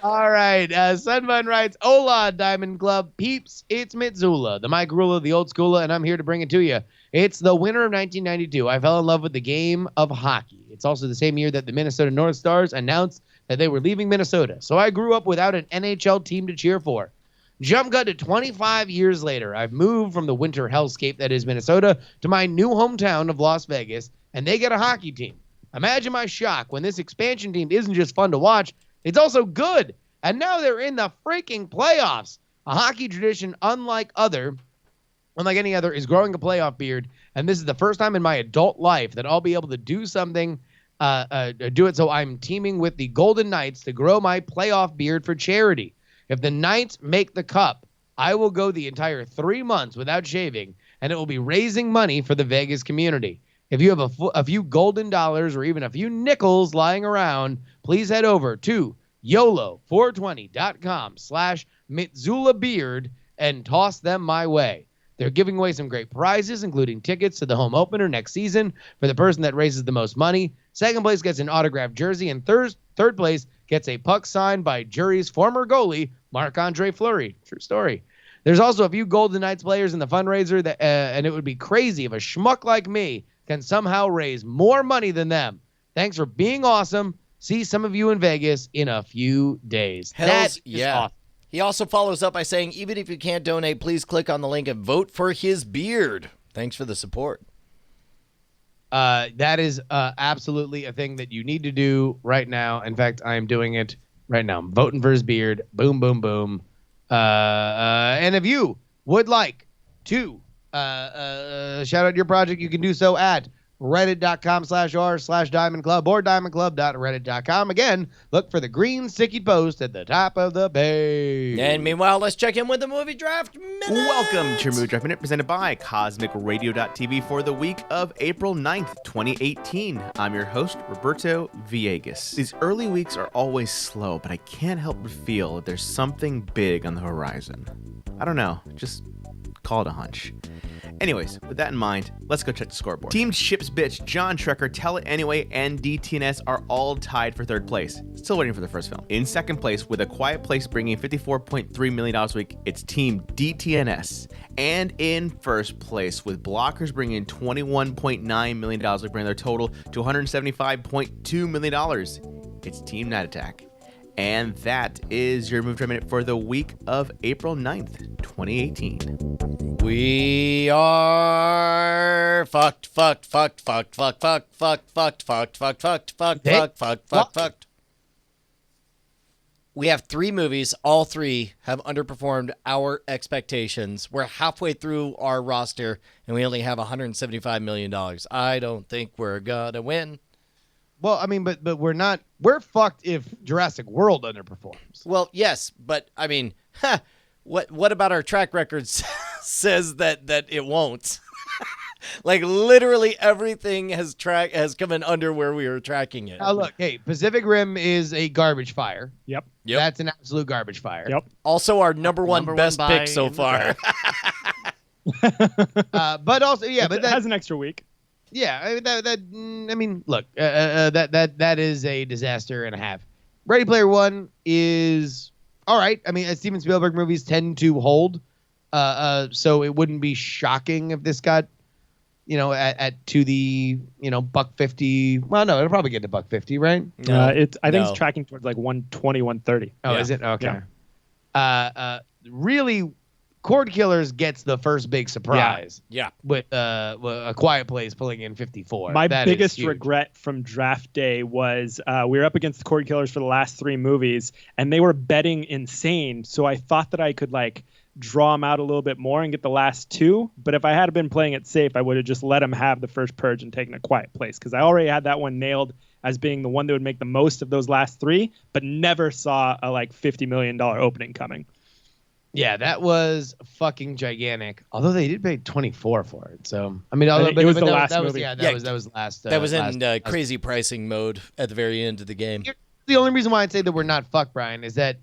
All right. Sunfun writes, Hola, Diamond Club peeps. It's Mitsula, the Mike Rula, the old schooler, and I'm here to bring it to you. It's the winter of 1992. I fell in love with the game of hockey. It's also the same year that the Minnesota North Stars announced that they were leaving Minnesota. So I grew up without an NHL team to cheer for. Jump cut to 25 years later. I've moved from the winter hellscape that is Minnesota to my new hometown of Las Vegas, and they get a hockey team. Imagine my shock when this expansion team isn't just fun to watch, it's also good. And now they're in the freaking playoffs. A hockey tradition unlike any other, is growing a playoff beard. And this is the first time in my adult life that I'll be able to do something, do it. So I'm teaming with the Golden Knights to grow my playoff beard for charity. If the Knights make the cup, I will go the entire 3 months without shaving, and it will be raising money for the Vegas community. If you have a few golden dollars or even a few nickels lying around, please head over to YOLO420.com/MitsulaBeard and toss them my way. They're giving away some great prizes, including tickets to the home opener next season for the person that raises the most money. Second place gets an autographed jersey, and third place gets a puck signed by Jury's former goalie, Marc-Andre Fleury. True story. There's also a few Golden Knights players in the fundraiser, and it would be crazy if a schmuck like me can somehow raise more money than them. Thanks for being awesome. See some of you in Vegas in a few days. Hells That is yeah. awesome. He also follows up by saying, even if you can't donate, please click on the link and vote for his beard. Thanks for the support. That is absolutely a thing that you need to do right now. In fact, I am doing it right now. I'm voting for his beard. Boom, boom, boom. And if you would like to shout out your project, you can do so at reddit.com/r/Diamond Club or diamondclub.reddit.com. Again, look for the green sticky post at the top of the page. And meanwhile, let's check in with the movie draft minute. Welcome to your Movie Draft Minute, presented by CosmicRadio.tv for the week of April 9th, 2018. I'm your host, Roberto Villegas. These early weeks are always slow, but I can't help but feel that there's something big on the horizon. I don't know, just call it a hunch. Anyways, with that in mind, let's go check the scoreboard. Team Ships Bitch, John Trekker, Tell It Anyway, and DTNS are all tied for third place. Still waiting for the first film. In second place, with A Quiet Place bringing $54.3 million a week, it's Team DTNS. And in first place, with Blockers bringing $21.9 million, bringing their total to $175.2 million, it's Team Night Attack. And that is your Movie Draft Minute for the week of April 9th, 2018. We are fucked. We have 3 movies. All 3 have underperformed our expectations. We're halfway through our roster, and we only have $175 million. I don't think we're gonna win. Well, I mean, but we're fucked if Jurassic World underperforms. Well, yes, but I mean, what about our track record says that it won't? Like literally everything has come in under where we were tracking it. Now look, hey, Pacific Rim is a garbage fire. Yep. That's an absolute garbage fire. Yep. Also, our number one Number best one pick buy so in the far. But also, yeah, but It that has an extra week. Yeah, I mean, look, that is a disaster and a half. Ready Player One is all right. I mean, Steven Spielberg movies tend to hold, so it wouldn't be shocking if this got, at to the $150. Well, no, it'll probably get to $150, right? No, I think no. it's tracking towards like 120, 130. Oh, Yeah. is it? Okay. Really, Cord Killers gets the first big surprise. Yeah. With A Quiet Place pulling in 54. My That is biggest huge. regret from draft day was we were up against the Cord Killers for the last 3 movies, and they were betting insane. So I thought that I could draw them out a little bit more and get the last 2. But if I had been playing it safe, I would have just let them have the first Purge and taken A Quiet Place, because I already had that one nailed as being the one that would make the most of those last 3, but never saw a $50 million opening coming. Yeah, that was fucking gigantic. Although they did pay 24 for it, so I mean, it was the last movie. That was last. That was in last- crazy pricing mode at the very end of the game. The only reason why I'd say that we're not fucked, Brian, is that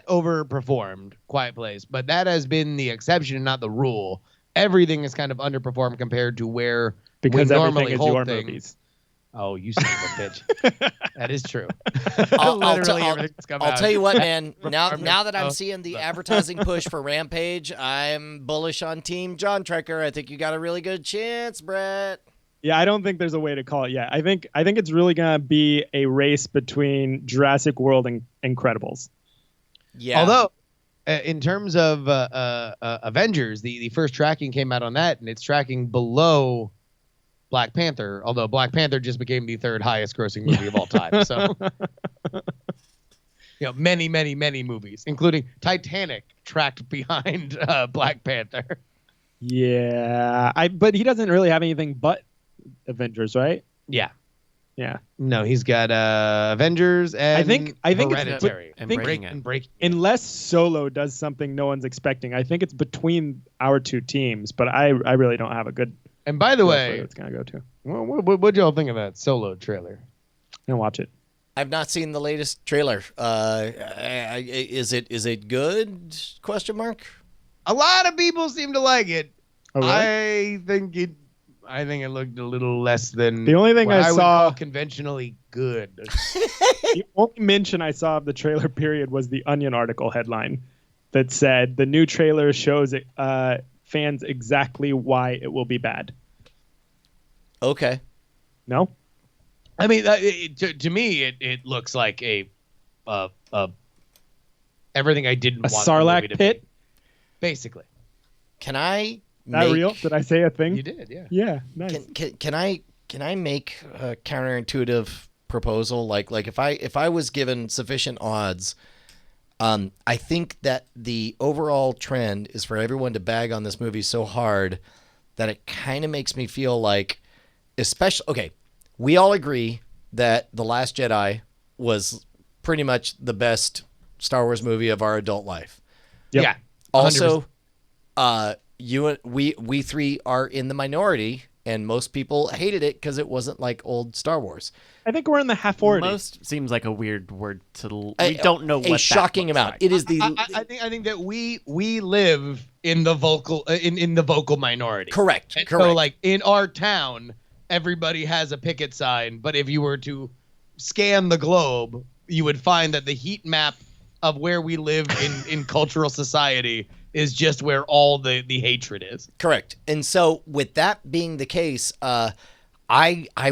overperformed Quiet Place, but that has been the exception and not the rule. Everything is kind of underperformed compared to where Because we everything normally is hold your things. movies. Oh, you son of a bitch. That is true. I'll Literally everything's come out. tell you what, man. Now that I'm Oh, seeing the advertising push for Rampage, I'm bullish on Team John Trekker. I think you got a really good chance, Brett. Yeah, I don't think there's a way to call it yet. I think it's really gonna be a race between Jurassic World and Incredibles. Yeah. Although, in terms of Avengers, the first tracking came out on that, and it's tracking below Black Panther, although Black Panther just became the third highest grossing movie of all time. So, many, many, many movies, including Titanic, tracked behind Black Panther. Yeah, but he doesn't really have anything but Avengers, right? Yeah. Yeah. No, he's got Avengers and I think it's Hereditary. and think- Breaking It. and Breaking. Unless Solo does something no one's expecting, I think it's between our two teams. But I really don't have a good. And by the feel for way, who it's gonna go to. what'd y'all think of that Solo trailer? And watch it. I've not seen the latest trailer. Is it good? Question mark. A lot of people seem to like it. Oh, really? I think it looked a little less than The only thing what I would saw- call conventionally good. The only mention I saw of the trailer period was the Onion article headline that said the new trailer shows fans exactly why it will be bad. Okay. No? I mean, to me, it looks like a everything I didn't A want the Sarlacc movie to pit? be. Basically. Can I That make, real? Did I say a thing? You did, yeah. Yeah, nice. Can I make a counterintuitive proposal? Like if I was given sufficient odds, I think that the overall trend is for everyone to bag on this movie so hard that it kind of makes me feel like, we all agree that The Last Jedi was pretty much the best Star Wars movie of our adult life. Yep. Yeah. Also, we three are in the minority, and most people hated it because it wasn't like old Star Wars. I think we're in the half-40. Most seems like a weird word to. We don't know what a that shocking looks amount. like. It is the I think that we live in the vocal in the vocal minority. correct. And Correct. So like in our town, everybody has a picket sign, but if you were to scan the globe, you would find that the heat map of where we live in cultural society is just where all the hatred is. Correct. And so with that being the case, I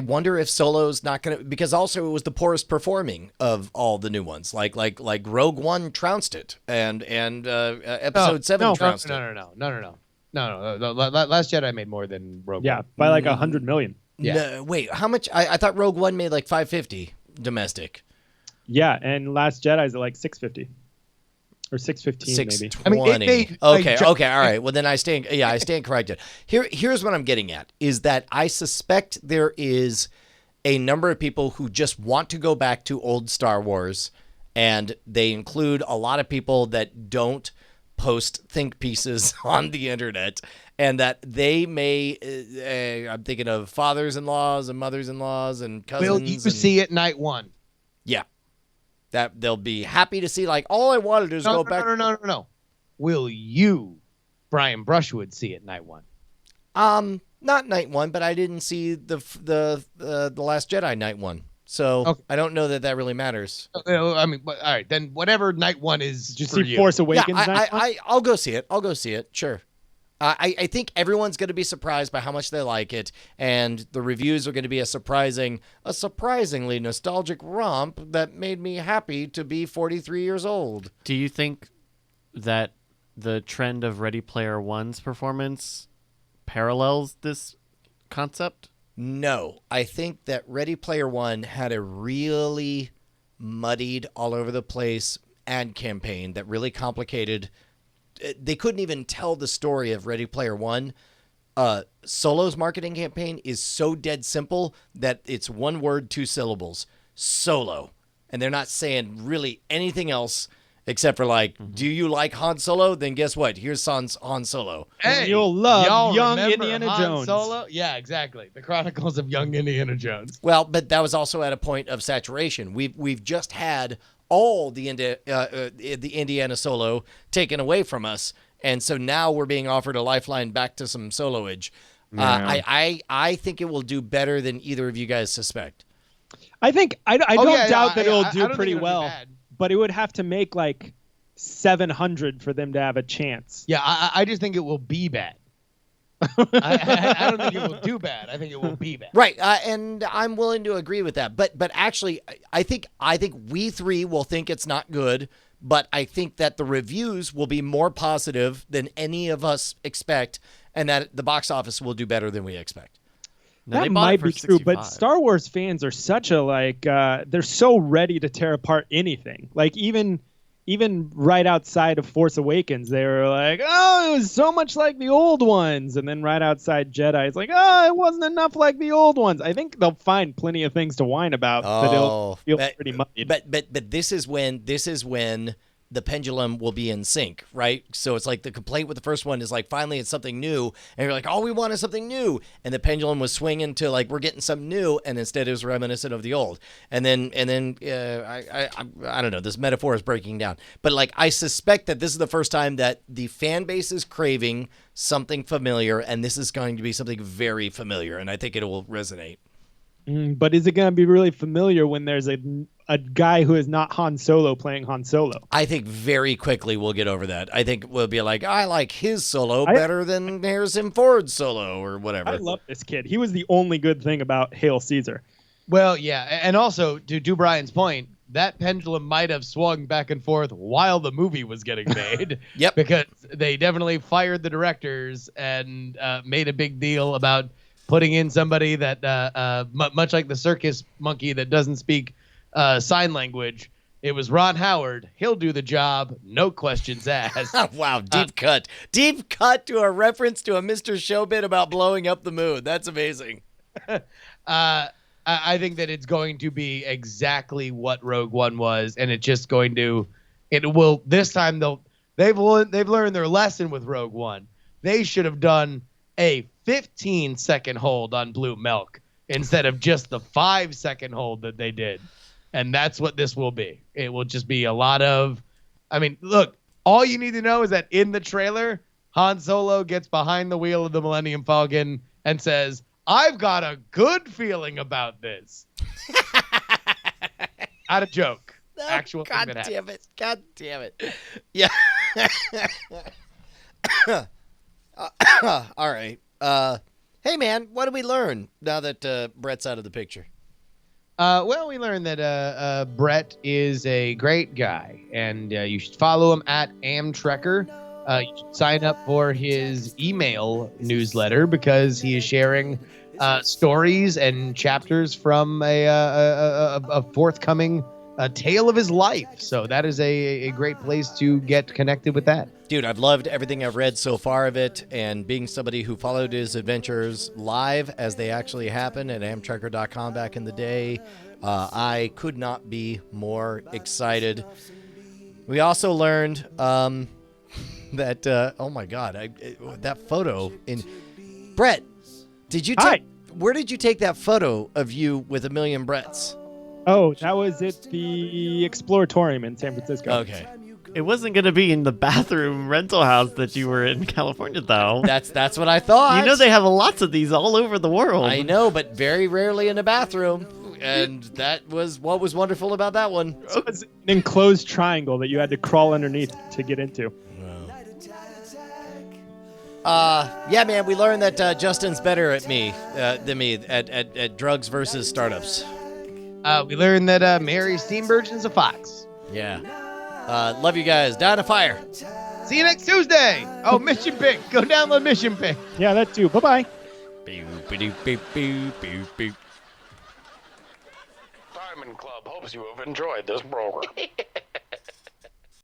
wonder if Solo's not going to, because also it was the poorest performing of all the new ones. Like Rogue One trounced it, and Episode 7 trounced it. No. Last Jedi made more than Rogue Yeah, One. by like 100 million. Yeah. No, wait, how much? I thought Rogue One made like 550 domestic. Yeah, and Last Jedi's at like 650 or 615 maybe. 620. I mean, it made, okay, like, all right. Well, then I stand corrected. Here's what I'm getting at is that I suspect there is a number of people who just want to go back to old Star Wars, and they include a lot of people that don't post think pieces on the internet, and that they may, I'm thinking of fathers-in-laws and mothers-in-laws and cousins. Will you see it night one? Yeah. That they'll be happy to see, like, all I wanted to do is go back. No. Will you, Brian Brushwood, see it night one? Not night one, but I didn't see the Last Jedi night one, so Okay. I don't know that really matters. I mean, all right, then whatever night one is. Did you for see Force Awakens? Yeah, I'll go see it. Sure. I think everyone's going to be surprised by how much they like it, and the reviews are going to be a surprisingly nostalgic romp that made me happy to be 43 years old. Do you think that the trend of Ready Player One's performance parallels this concept? No, I think that Ready Player One had a really muddied, all over the place ad campaign that really complicated. They couldn't even tell the story of Ready Player One. Solo's marketing campaign is so dead simple that it's one word, two syllables, Solo. And they're not saying really anything else. Except for like, do you like Han Solo? Then guess what? Here's Han Solo. Hey, You'll love y'all young remember Indiana Han Jones. Solo? Yeah, exactly. The Chronicles of Young Indiana Jones. Well, but that was also at a point of saturation. We've just had all the Indiana Solo taken away from us, and so now we're being offered a lifeline back to some Soloage. I think it will do better than either of you guys suspect. I think I don't doubt that it'll I do don't think pretty it'll well, bad. but it would have to make like 700 for them to have a chance. Yeah, I just think it will be bad. I don't think it will do bad. I think it will be bad. Right, and I'm willing to agree with that. But actually, I think we three will think it's not good. But I think that the reviews will be more positive than any of us expect, and that the box office will do better than we expect. No, they That bought it might for be true, but 65. Star Wars fans are such a they're so ready to tear apart anything. Like even right outside of Force Awakens, they were like, "Oh, it was so much like the old ones," and then right outside Jedi, it's like, "Oh, it wasn't enough like the old ones." I think they'll find plenty of things to whine about, but it'll feel pretty muddied. But this is when the pendulum will be in sync, right? So it's like the complaint with the first one is like, finally it's something new, and you're like, all we want is something new, and the pendulum was swinging to like, we're getting something new, and instead it was reminiscent of the old. And then I don't know, this metaphor is breaking down, but like, I suspect that this is the first time that the fan base is craving something familiar, and this is going to be something very familiar, and I think it will resonate. But is it going to be really familiar when there's a guy who is not Han Solo playing Han Solo? I think very quickly we'll get over that. I think we'll be like, I like his Solo better than Harrison Ford's Solo or whatever. I love this kid. He was the only good thing about Hail Caesar. Well, yeah, and also to Brian's point, that pendulum might have swung back and forth while the movie was getting made. Yep. Because they definitely fired the directors and made a big deal about putting in somebody that, much like the circus monkey that doesn't speak sign language. It was Ron Howard. He'll do the job. No questions asked. Wow, deep cut. Deep cut to a reference to a Mr. Show bit about blowing up the moon. That's amazing. I think that it's going to be exactly what Rogue One was, and it's just going to, it will, this time they've learned their lesson with Rogue One. They should have done a 15-second hold on Blue Milk instead of just the 5-second hold that they did. And that's what this will be. It will just be a lot of, I mean, look, all you need to know is that in the trailer, Han Solo gets behind the wheel of the Millennium Falcon and says, I've got a good feeling about this. Not a joke. Actual thing that happened. God damn it. Yeah. All right. Hey, man, what did we learn now that Brett's out of the picture? Well, we learned that Brett is a great guy, and you should follow him at Amtrekker. You should sign up for his email newsletter because he is sharing stories and chapters from a forthcoming tale of his life. So that is a great place to get connected with that. Dude, I've loved everything I've read so far of it, and being somebody who followed his adventures live as they actually happened at amtrekker.com back in the day, I could not be more excited. We also learned that, oh my God, that photo in... Brett, did you take... Where did you take that photo of you with a million Bretts? Oh, that was at the Exploratorium in San Francisco. Okay. It wasn't going to be in the bathroom rental house that you were in California, though. That's what I thought. You know they have lots of these all over the world. I know, but very rarely in a bathroom. And that was what was wonderful about that one. It was an enclosed triangle that you had to crawl underneath to get into. Yeah, man, we learned that Justin's better at me than me at drugs versus startups. We learned that Mary Steenburgen's a fox. Yeah. Love you guys. Down to fire. See you next Tuesday. Oh, Mission Pick. Go download Mission Pick. Yeah, that too. Bye-bye. Diamond Club hopes you have enjoyed this program.